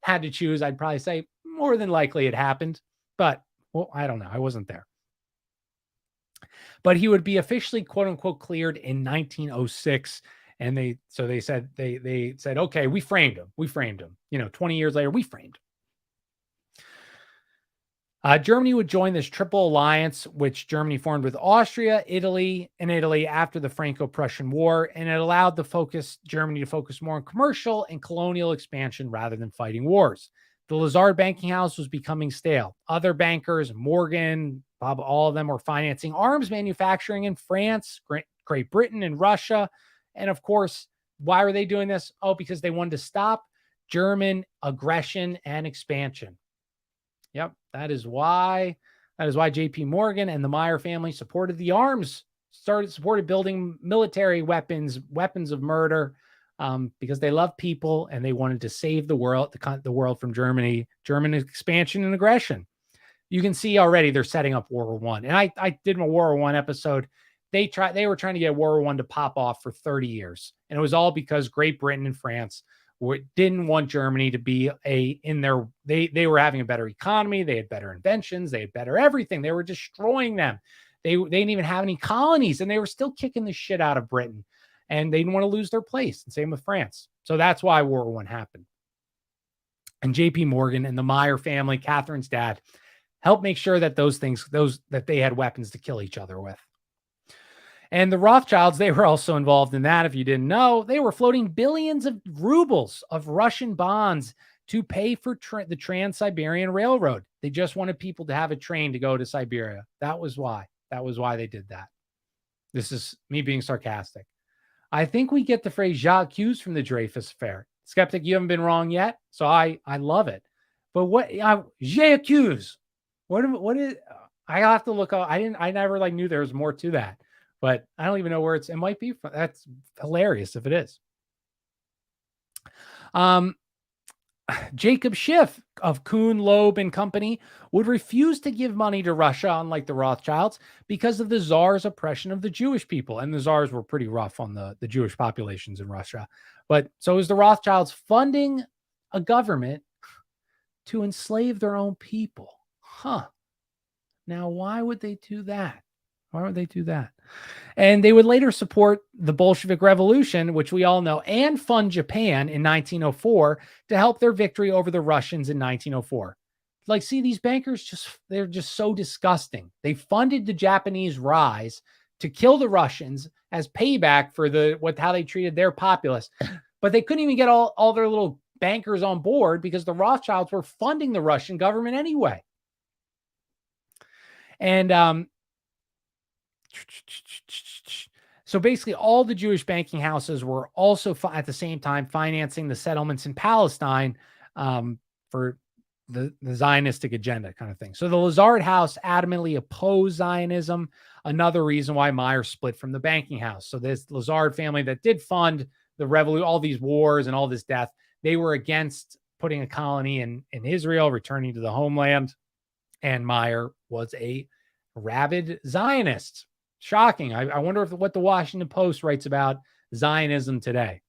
had to choose, I'd probably say more than likely it happened. But well, I don't know. I wasn't there. But he would be officially, quote unquote, cleared in 1906. And they said, okay, we framed him. 20 years later, we framed him. Germany would join this triple alliance, which Germany formed with Austria, Italy after the Franco-Prussian War. And it allowed Germany to focus more on commercial and colonial expansion rather than fighting wars. The Lazard banking house was becoming stale. Other bankers, Morgan, Bob, all of them were financing arms manufacturing in France, Great Britain, and Russia. And of course, why were they doing this? Oh, because they wanted to stop German aggression and expansion. Yep, that is why J.P. Morgan and the Meyer family supported the arms, supported building military weapons of murder, because they love people and they wanted to save the world from German expansion and aggression. You can see already they're setting up World War I. And I did a World War I episode. They were trying to get World War I to pop off for 30 years. And it was all because Great Britain and France didn't want Germany to be they were having a better economy. They had better inventions. They had better everything. They were destroying them. They didn't even have any colonies and they were still kicking the shit out of Britain. And they didn't want to lose their place. And same with France. So that's why World War I happened. And J.P. Morgan and the Meyer family, Katharine's dad, helped make sure that that they had weapons to kill each other with. And the Rothschilds, they were also involved in that. If you didn't know, they were floating billions of rubles of Russian bonds to pay for the Trans-Siberian Railroad. They just wanted people to have a train to go to Siberia. That was why they did that. This is me being sarcastic. I think we get the phrase j'accuse from the Dreyfus Affair. Skeptic, you haven't been wrong yet. So I love it. But what j'accuse? What is, I have to look up. I never knew there was more to that, but I don't even know where it might be. That's hilarious if it is. Jacob Schiff of Kuhn, Loeb and Company would refuse to give money to Russia, unlike the Rothschilds, because of the Tsar's oppression of the Jewish people. And the Tsars were pretty rough on the Jewish populations in Russia. But so is the Rothschilds funding a government to enslave their own people. Huh. Now, why would they do that? And they would later support the Bolshevik Revolution, which we all know, and fund Japan in 1904 to help their victory over the Russians in 1904. See, these bankers they're just so disgusting. They funded the Japanese rise to kill the Russians as payback for how they treated their populace. But they couldn't even get all their little bankers on board because the Rothschilds were funding the Russian government anyway. And So basically, all the Jewish banking houses were also at the same time financing the settlements in Palestine for the Zionistic agenda kind of thing. So the Lazard house adamantly opposed Zionism. Another reason why Meyer split from the banking house. So this Lazard family that did fund the revolution, all these wars and all this death, they were against putting a colony in Israel, returning to the homeland. And Meyer was a rabid Zionist. Shocking. I wonder what the Washington Post writes about Zionism today.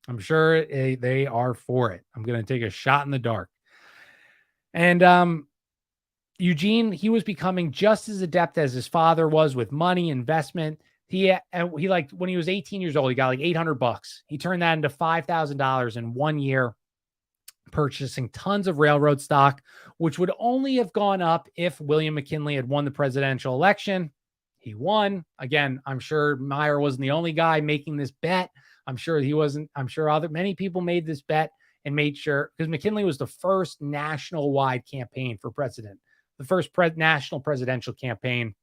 I'm sure they are for it. I'm going to take a shot in the dark. And Eugene, he was becoming just as adept as his father was with money, investment. He like when he was 18 years old, he got like $800. He turned that into $5,000 in 1 year, purchasing tons of railroad stock, which would only have gone up if William McKinley had won the presidential election. He won. Again, I'm sure Meyer wasn't the only guy making this bet. I'm sure he wasn't. I'm sure many people made this bet and made sure, because McKinley was the first national-wide campaign for president, the first national presidential campaign.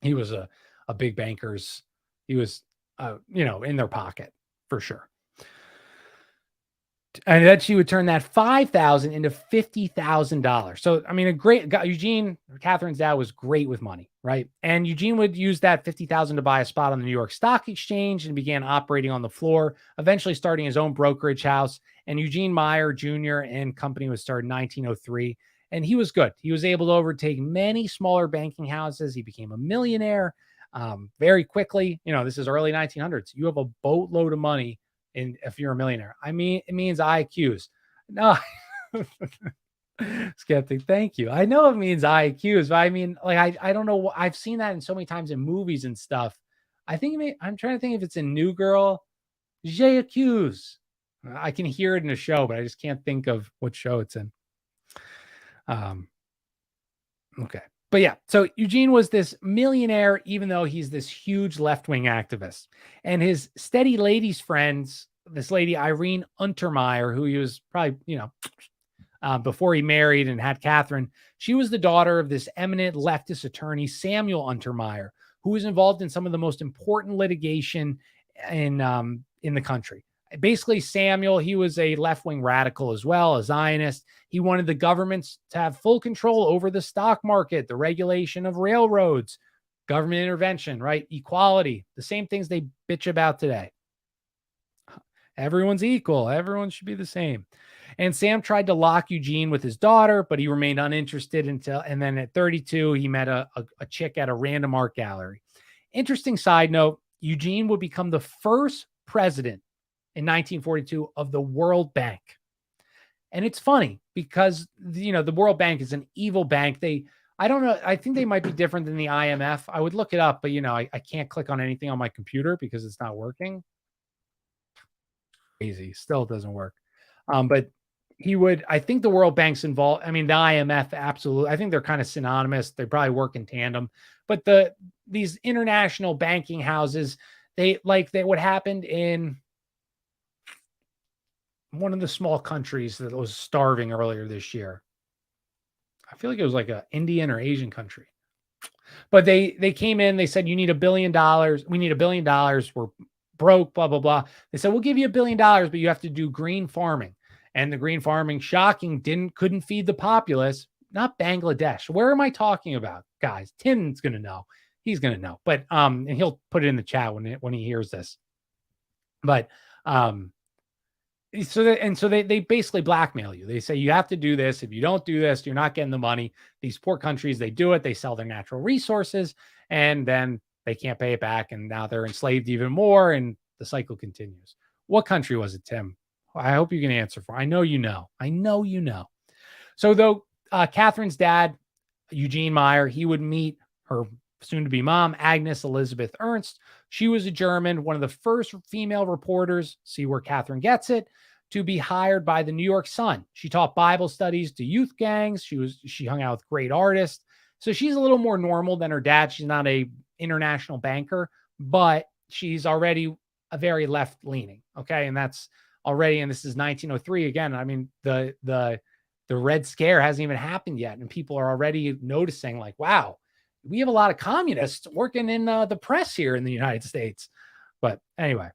He was a big banker's. He was, in their pocket for sure. And then she would turn that $5,000 into $50,000. So, I mean, a great guy. Eugene, Catherine's dad, was great with money, right? And Eugene would use that $50,000 to buy a spot on the New York Stock Exchange and began operating on the floor, eventually starting his own brokerage house. And Eugene Meyer Jr. and company was started in 1903. And he was good. He was able to overtake many smaller banking houses. He became a millionaire very quickly. This is early 1900s. You have a boatload of money. And if you're a millionaire, I mean, it means IQs. No, skeptic. Thank you. I know it means IQs, but I mean, like, I don't know. I've seen that in so many times in movies and stuff. I'm trying to think if it's in New Girl. JQs. I can hear it in a show, but I just can't think of what show it's in. Okay. But yeah, so Eugene was this millionaire, even though he's this huge left-wing activist. And his steady ladies friends, this lady, Irene Untermeyer, who he was probably, before he married and had Katharine, she was the daughter of this eminent leftist attorney, Samuel Untermeyer, who was involved in some of the most important litigation in the country. Basically, Samuel, he was a left-wing radical as well, a Zionist. He wanted the governments to have full control over the stock market, the regulation of railroads, government intervention, right? Equality, the same things they bitch about today. Everyone's equal. Everyone should be the same. And Sam tried to lock Eugene with his daughter, but he remained uninterested and then at 32, he met a chick at a random art gallery. Interesting side note, Eugene would become the first president in 1942 of the World Bank. And it's funny because, the World Bank is an evil bank. I don't know. I think they might be different than the IMF. I would look it up, but I can't click on anything on my computer because it's not working. Crazy. Still doesn't work. But I think the World Bank's involved. I mean, the IMF, absolutely. I think they're kind of synonymous. They probably work in tandem, but these international banking houses, what happened in one of the small countries that was starving earlier this year. I feel like it was like an Indian or Asian country. But they came in, they said, you need $1 billion. We need $1 billion. We're broke, blah, blah, blah. They said, we'll give you $1 billion, but you have to do green farming. And the green farming, shocking, couldn't feed the populace. Not Bangladesh. Where am I talking about, guys? Tim's going to know. He's going to know. But and he'll put it in the chat when he hears this. But so they basically blackmail you. They say you have to do this. If you don't do this, you're not getting the money. These poor countries, they do it. They sell their natural resources, and then they can't pay it back, and now they're enslaved even more, and the cycle continues. What country was it, Tim? I hope you can answer for. I know you know. So though Catherine's dad, Eugene Meyer, he would meet her soon-to-be mom, Agnes Elizabeth Ernst. She was a German, one of the first female reporters, see where Katharine gets it, to be hired by the New York Sun. She taught Bible studies to youth gangs. She hung out with great artists. So she's a little more normal than her dad. She's not a international banker, but she's already a very left-leaning. Okay. And that's already, and this is 1903 again. I mean, the Red Scare hasn't even happened yet. And people are already noticing like, wow, we have a lot of communists working in the press here in the United States. But anyway,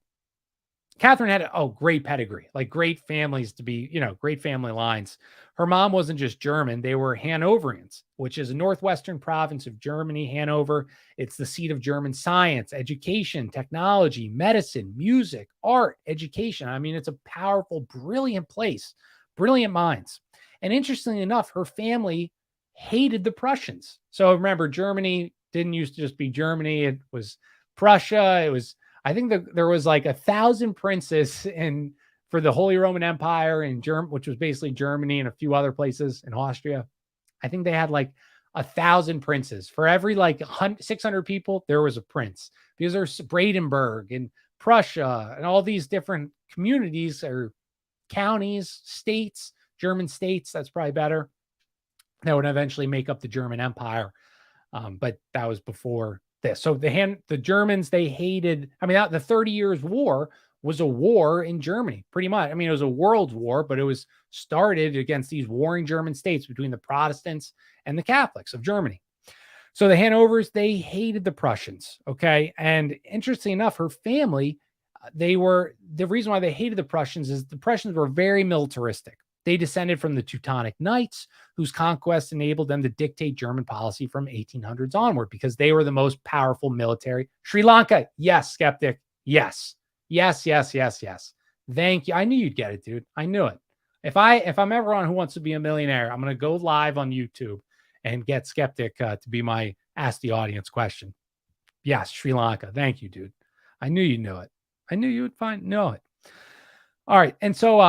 Katharine had great pedigree, like great families to be, great family lines. Her mom wasn't just German, they were Hanoverians, which is a northwestern province of Germany, Hanover. It's the seat of German science, education, technology, medicine, music, art, education. I mean, it's a powerful, brilliant place, brilliant minds. And interestingly enough, her family hated the Prussians. So remember, Germany didn't used to just be Germany, it was Prussia, it was I think there was like 1,000 princes for the Holy Roman Empire in Germany, which was basically Germany and a few other places in Austria. I think they had like 1,000 princes for every like 600 people. There was a prince because there's Brandenburg and Prussia and all these different communities or counties, states, German states. That's probably better. That would eventually make up the German Empire. But that was before this. So the Germans, they hated, the 30 Years War was a war in Germany, pretty much. I mean, it was a world war, but it was started against these warring German states between the Protestants and the Catholics of Germany. So the Hanovers, they hated the Prussians. Okay. And interestingly enough, her family, the reason why they hated the Prussians is the Prussians were very militaristic. They descended from the Teutonic Knights, whose conquest enabled them to dictate German policy from 1800s onward because they were the most powerful military. Sri Lanka, yes, skeptic, yes. Yes, yes, yes, yes. Thank you. I knew you'd get it, dude. I knew it. If I'm ever on Who Wants to Be a Millionaire, I'm going to go live on YouTube and get skeptic to be my Ask the Audience question. Yes, Sri Lanka. Thank you, dude. I knew you knew it. I knew you would know it. All right. And so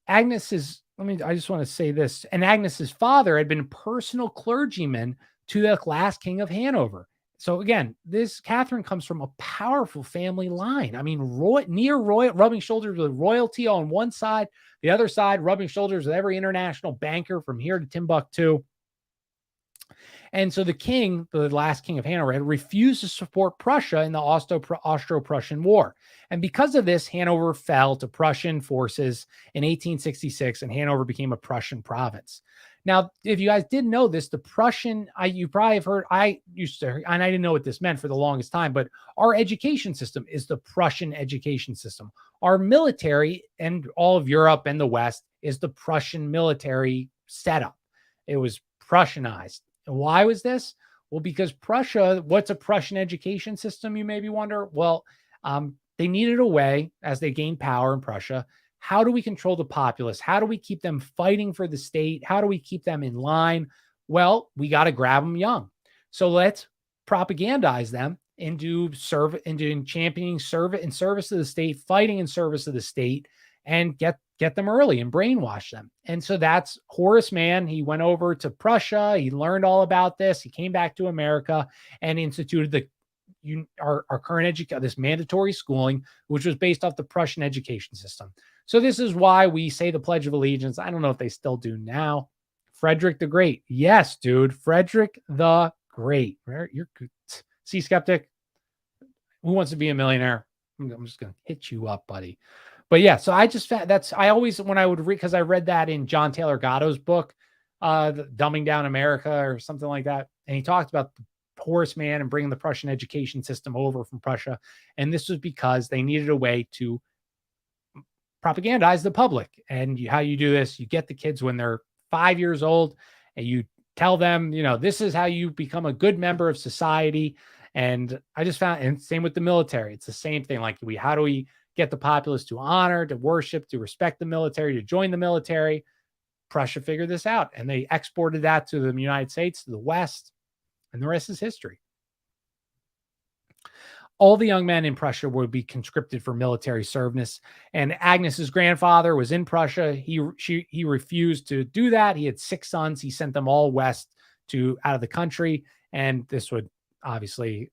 Agnes's, I just want to say this. And Agnes's father had been a personal clergyman to the last king of Hanover. So again, this Katharine comes from a powerful family line. I mean, near royal, rubbing shoulders with royalty on one side, the other side rubbing shoulders with every international banker from here to Timbuktu. And so the king, the last king of Hanover, had refused to support Prussia in the Austro-Prussian War. And because of this, Hanover fell to Prussian forces in 1866, and Hanover became a Prussian province. Now, if you guys didn't know this, the Prussian, you probably have heard, I used to, and I didn't know what this meant for the longest time, but our education system is the Prussian education system. Our military and all of Europe and the West is the Prussian military setup. It was Prussianized. And why was this? Well, because Prussia, what's a Prussian education system, you maybe wonder? Well, they needed a way, as they gained power in Prussia, how do we control the populace? How do we keep them fighting for the state? How do we keep them in line? Well, we got to grab them young. So let's propagandize them into championing in service of the state, fighting in service of the state, and get them early and brainwash them. And so that's Horace Mann. He went over to Prussia. He learned all about this. He came back to America and instituted our current this mandatory schooling, which was based off the Prussian education system. So this is why we say the Pledge of Allegiance. I don't know if they still do now. Frederick the Great. Yes, dude. Frederick the Great. You're good. See, skeptic? Who Wants to Be a Millionaire? I'm just going to hit you up, buddy. But yeah, so I just found I always, when I would read, because I read that in John Taylor Gatto's book, Dumbing Down America or something like that. And he talked about the Horace Mann and bringing the Prussian education system over from Prussia. And this was because they needed a way to propagandize the public. And how you do this, you get the kids when they're 5 years old and you tell them, this is how you become a good member of society. And I just found, and same with the military, it's the same thing. Like how do we get the populace to honor, to worship, to respect the military, to join the military? Prussia figured this out, and they exported that to the United States, to the West, and the rest is history. All the young men in Prussia would be conscripted for military service. And Agnes's grandfather was in Prussia. He refused to do that. He had 6 sons. He sent them all west out of the country. And this would obviously,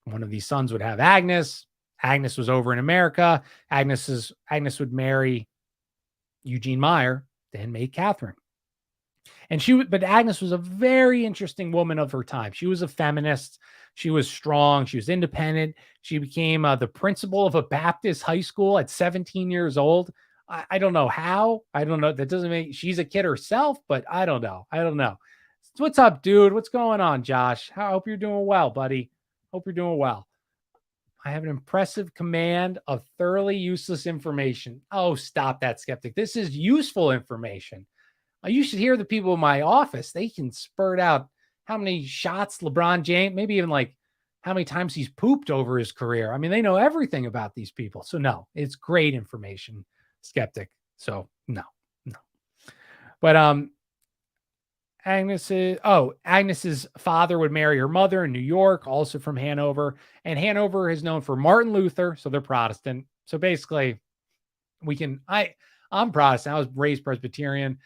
one of these sons would have Agnes. Agnes was over in America. Agnes would marry Eugene Meyer, then made Katharine. But Agnes was a very interesting woman of her time. She was a feminist. She was strong. She was independent. She became the principal of a Baptist high school at 17 years old. I don't know how. I don't know. That doesn't mean she's a kid herself, but I don't know. What's up, dude? What's going on, Josh? I hope you're doing well, buddy. Hope you're doing well. I have an impressive command of thoroughly useless information. Oh, stop that, skeptic. This is useful information. You should hear the people in my office. They can spurt out how many shots LeBron James, maybe even like how many times he's pooped over his career. I mean, they know everything about these people. So no, it's great information, skeptic. So no, no. But Agnes's father would marry her mother in New York, also from Hanover. And Hanover is known for Martin Luther, so they're Protestant. So basically, I'm Protestant. I was raised Presbyterian.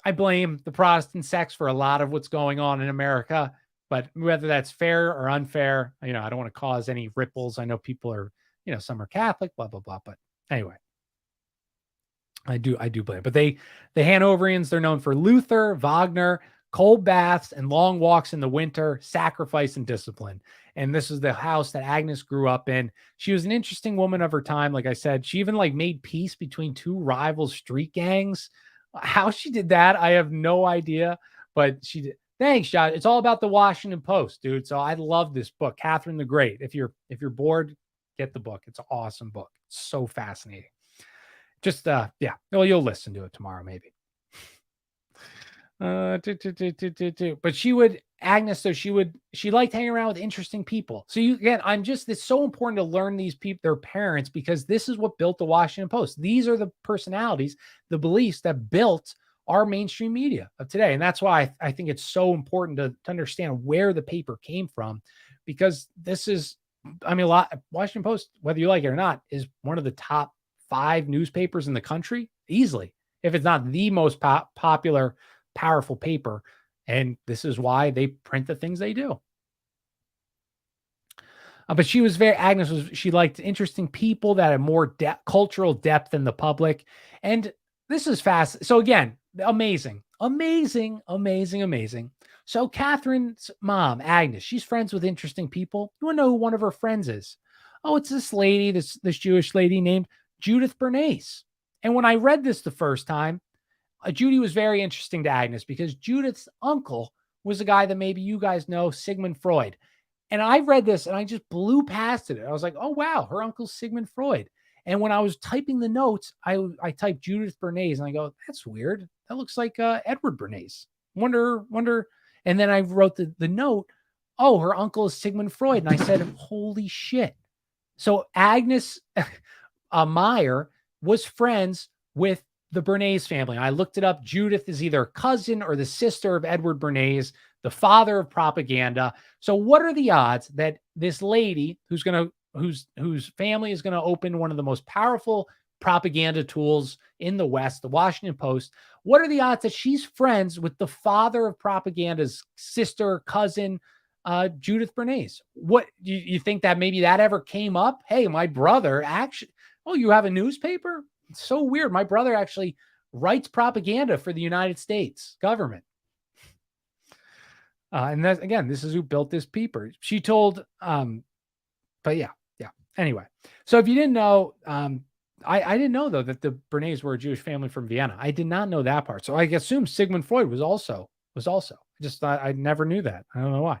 I blame the Protestant sects for a lot of what's going on in America, but whether that's fair or unfair, I don't want to cause any ripples. I know people are, some are Catholic, blah, blah, blah. But anyway, I do blame. But the Hanoverians, they're known for Luther, Wagner, cold baths, and long walks in the winter, sacrifice and discipline. And this is the house that Agnes grew up in. She was an interesting woman of her time. Like I said, she even made peace between two rival street gangs. How she did that, I have no idea, but she did. Thanks, Josh. It's all about the Washington Post, dude. So I love this book, Catherine the Great. If you're bored, get the book. It's an awesome book. It's so fascinating. Just yeah. Well, you'll listen to it tomorrow, maybe. But Agnes, though, she liked hanging around with interesting people. So it's so important to learn these people, their parents, because this is what built the Washington Post. These are the personalities, the beliefs that built our mainstream media of today. And that's why I think it's so important to understand where the paper came from, because this is, Washington Post, whether you like it or not, is one of the top 5 newspapers in the country, easily, if it's not the most popular, powerful paper. And this is why they print the things they do. But she liked interesting people that had more cultural depth than the public. And this is fast. So again, amazing. So Catherine's mom, Agnes, she's friends with interesting people. You want to know who one of her friends is? Oh, it's this lady, this Jewish lady named Judith Bernays. And when I read this the first time, Judy was very interesting to Agnes because Judith's uncle was a guy that maybe you guys know, Sigmund Freud. And I read this and I just blew past it. I was like, oh, wow, her uncle's Sigmund Freud. And when I was typing the notes, I typed Judith Bernays and I go, that's weird. That looks like Edward Bernays. Wonder. And then I wrote the note, oh, her uncle is Sigmund Freud. And I said, holy shit. So Agnes Meyer was friends with the Bernays family. I looked it up. Judith is either a cousin or the sister of Edward Bernays, the father of propaganda. So what are the odds that this lady whose family is going to open one of the most powerful propaganda tools in the West, the Washington Post, what are the odds that she's friends with the father of propaganda's sister, cousin, Judith Bernays? What you think that maybe that ever came up? Hey, my brother actually, oh, you have a newspaper? It's so weird. My brother actually writes propaganda for the United States government. And that's, again, this is who built this paper. She told, but yeah. Anyway, so if you didn't know, I didn't know though that the Bernays were a Jewish family from Vienna. I did not know that part. So I assume Sigmund Freud was also. I just thought, I never knew that. I don't know why.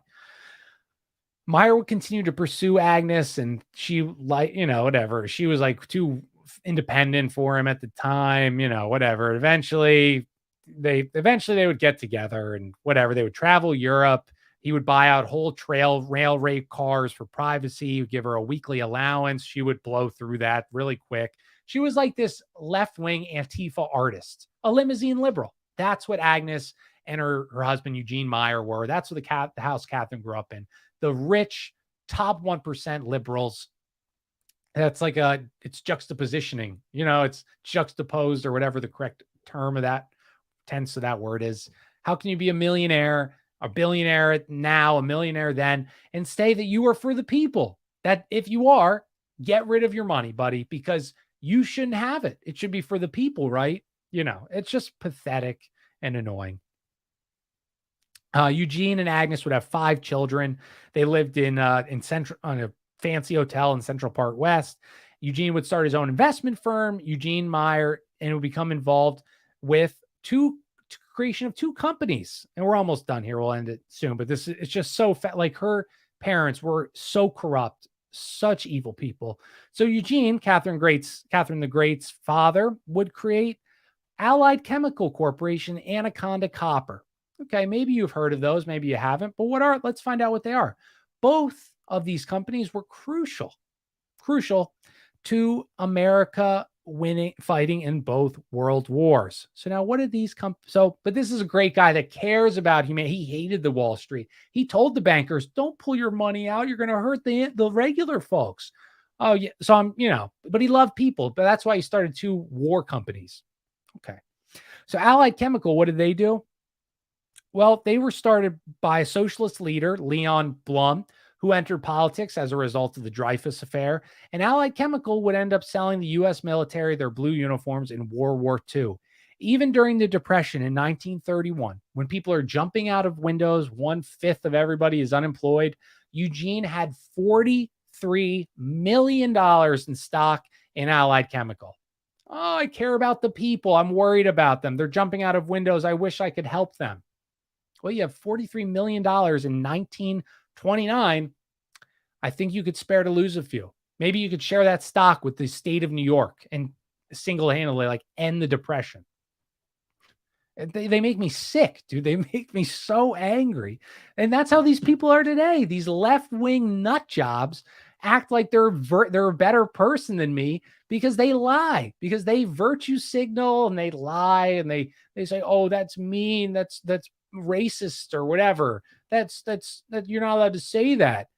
Meyer would continue to pursue Agnes, and she whatever. She was too independent for him at the time, whatever. Eventually they would get together and whatever. They would travel Europe. He would buy out whole railway cars for privacy. He would give her a weekly allowance. She would blow through that really quick. She was like this left-wing Antifa artist, a limousine liberal. That's what Agnes and her husband, Eugene Meyer, were. That's what the house Catherine grew up in. The rich, top 1% liberals. That's it's juxtapositioning. It's juxtaposed or whatever the correct term of that tense of that word is. How can you be a millionaire, a billionaire now, a millionaire then, and say that you are for the people? That if you are, get rid of your money, buddy, because you shouldn't have it. It should be for the people, right? It's just pathetic and annoying. Eugene and Agnes would have 5 children. They lived in Central, on a fancy hotel in Central Park West. Eugene would start his own investment firm, Eugene Meyer, and would become involved with two creation of two companies. And we're almost done here. We'll end it soon. But it's just so like her parents were so corrupt, such evil people. So Eugene, Catherine the Great's father, would create Allied Chemical Corporation, Anaconda Copper. Okay, maybe you've heard of those, maybe you haven't, but let's find out what they are. Both of these companies were crucial to America fighting in both world wars. So now what did these but this is a great guy that cares about humanity. He hated the Wall Street. He told the bankers, don't pull your money out. You're going to hurt the regular folks. Oh yeah. So but he loved people, but that's why he started two war companies. Okay. So Allied Chemical, what did they do? Well, they were started by a socialist leader, Leon Blum, who entered politics as a result of the Dreyfus Affair. And Allied Chemical would end up selling the U.S. military their blue uniforms in World War II. Even during the Depression in 1931, when people are jumping out of windows, 1/5 of everybody is unemployed, Eugene had $43 million in stock in Allied Chemical. Oh, I care about the people. I'm worried about them. They're jumping out of windows. I wish I could help them. Well, you have $43 million in 1929. I think you could spare to lose a few. Maybe you could share that stock with the state of New York and single-handedly end the Depression. They make me sick, dude. They make me so angry. And that's how these people are today. These left-wing nut jobs act like they're a better person than me because they lie, because they virtue signal and they lie and they say, oh, that's mean. That's racist or whatever. That you're not allowed to say that.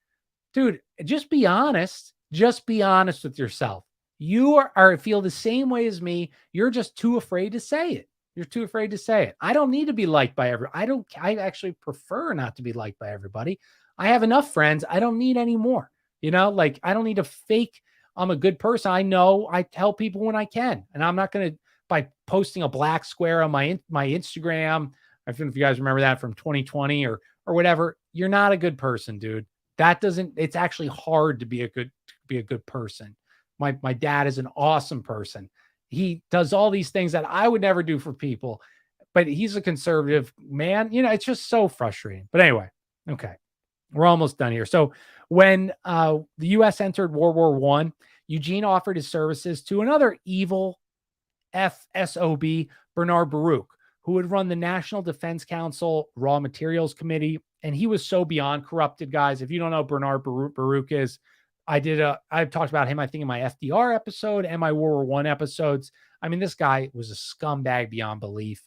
Dude, just be honest. Just be honest with yourself. You feel the same way as me. You're just too afraid to say it. You're too afraid to say it. I don't need to be liked by everyone. I actually prefer not to be liked by everybody. I have enough friends. I don't need any more. I don't need to fake I'm a good person. I know I tell people when I can, and I'm not going to, by posting a black square on my Instagram. I don't know if you guys remember that from 2020 or whatever. You're not a good person, dude. It's actually hard to be a good person. My dad is an awesome person. He does all these things that I would never do for people, but he's a conservative man. It's just so frustrating. But anyway, okay, we're almost done here. So when the U.S. entered World War I, Eugene offered his services to another evil FSOB, Bernard Baruch, who would run the National Defense Council Raw Materials Committee. And he was so beyond corrupted, guys. If you don't know Bernard Baruch is, I've talked about him, I think, in my FDR episode and my World War I episodes. I mean, this guy was a scumbag beyond belief,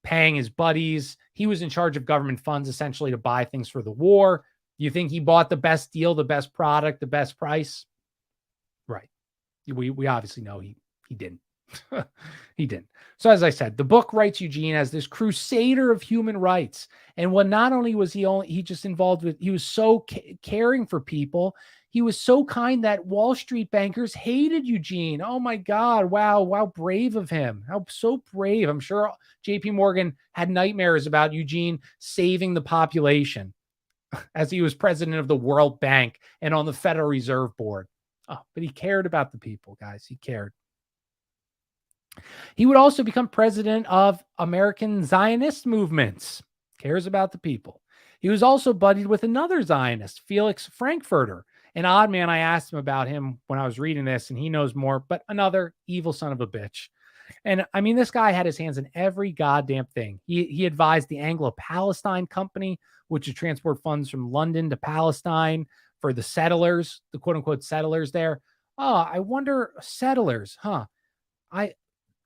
paying his buddies. He was in charge of government funds, essentially, to buy things for the war. You think he bought the best deal, the best product, the best price? Right. We obviously know he didn't. He didn't. So as I said, the book writes Eugene as this crusader of human rights. And what not only was he just involved with, he was so caring for people. He was so kind that Wall Street bankers hated Eugene. Oh my God. Wow. Brave of him. How so brave. I'm sure JP Morgan had nightmares about Eugene saving the population as he was president of the World Bank and on the Federal Reserve Board. Oh, but he cared about the people, guys. He cared. He would also become president of American Zionist movements. Cares about the people. He was also buddied with another Zionist, Felix Frankfurter, an odd man. I asked him about him when I was reading this, and he knows more, but another evil son of a bitch. And I mean, this guy had his hands in every goddamn thing. He advised the Anglo-Palestine Company, which would transport funds from London to Palestine for the settlers, the quote unquote settlers there. Oh, I wonder, settlers, huh?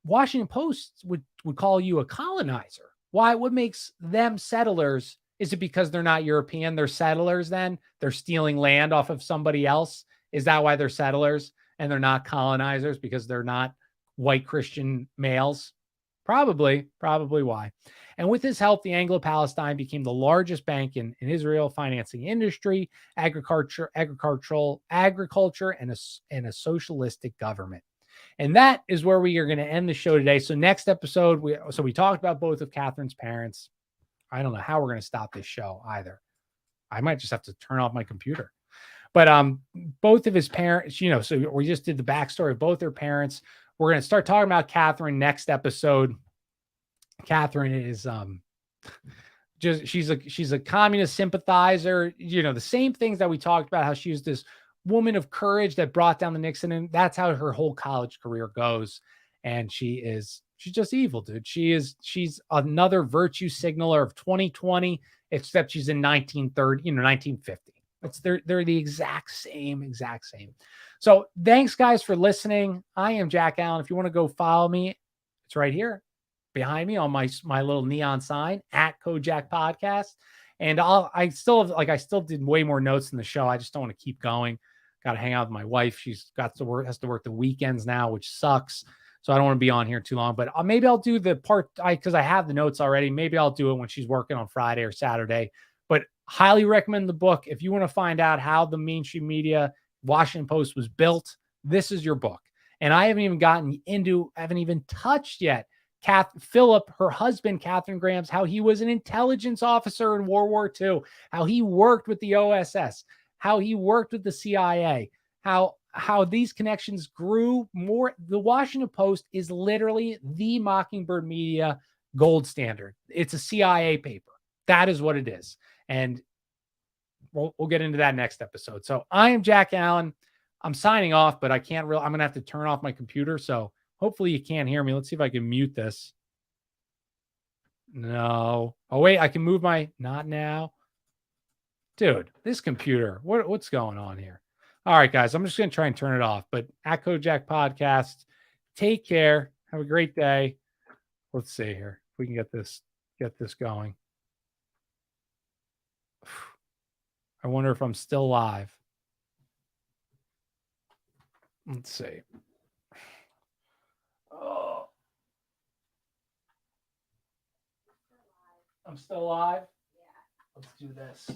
Washington Post would call you a colonizer. Why? What makes them settlers? Is it because they're not European? They're settlers then? They're stealing land off of somebody else? Is that why they're settlers and they're not colonizers because they're not white Christian males? Probably why. And with his help, the Anglo-Palestine became the largest bank in Israel, financing industry, agriculture, and a socialistic government. And that is where we are going to end the show today. So next episode, we talked about both of Catherine's parents. I don't know how we're going to stop this show either. I might just have to turn off my computer. But both of his parents, so we just did the backstory of both their parents. We're going to start talking about Katharine next episode. Katharine is just she's a communist sympathizer. The same things that we talked about, how she was this woman of courage that brought down the Nixon, and that's how her whole college career goes. And she's just evil, dude. She's another virtue signaler of 2020, except she's in 1930, 1950. They're the exact same. So thanks guys for listening. I am Jack Allen. If you want to go follow me, it's right here behind me on my little neon sign at Kojak Podcast. And I still did way more notes in the show. I just don't want to keep going. Got to hang out with my wife. She's has to work the weekends now, which sucks. So I don't want to be on here too long, but maybe I'll do the part because I have the notes already. Maybe I'll do it when she's working on Friday or Saturday, but highly recommend the book. If you want to find out how the mainstream media, Washington Post was built, this is your book. And I haven't even touched yet Philip, her husband, Katharine Graham's, how he was an intelligence officer in World War II, how he worked with the OSS, how he worked with the CIA, how these connections grew more. The Washington Post is literally the Mockingbird media gold standard. It's a CIA paper. That is what it is. And we'll get into that next episode. So I am Jack Allen. I'm signing off, but I'm going to have to turn off my computer. So hopefully you can't hear me. Let's see if I can mute this. No. Oh, wait, I can move not now. Dude, this computer, what's going on here? All right, guys, I'm just going to try and turn it off. But at Kojak Podcast, take care. Have a great day. Let's see here. If we can get this going. I wonder if I'm still live. Let's see. Oh. I'm still live? Yeah. Let's do this.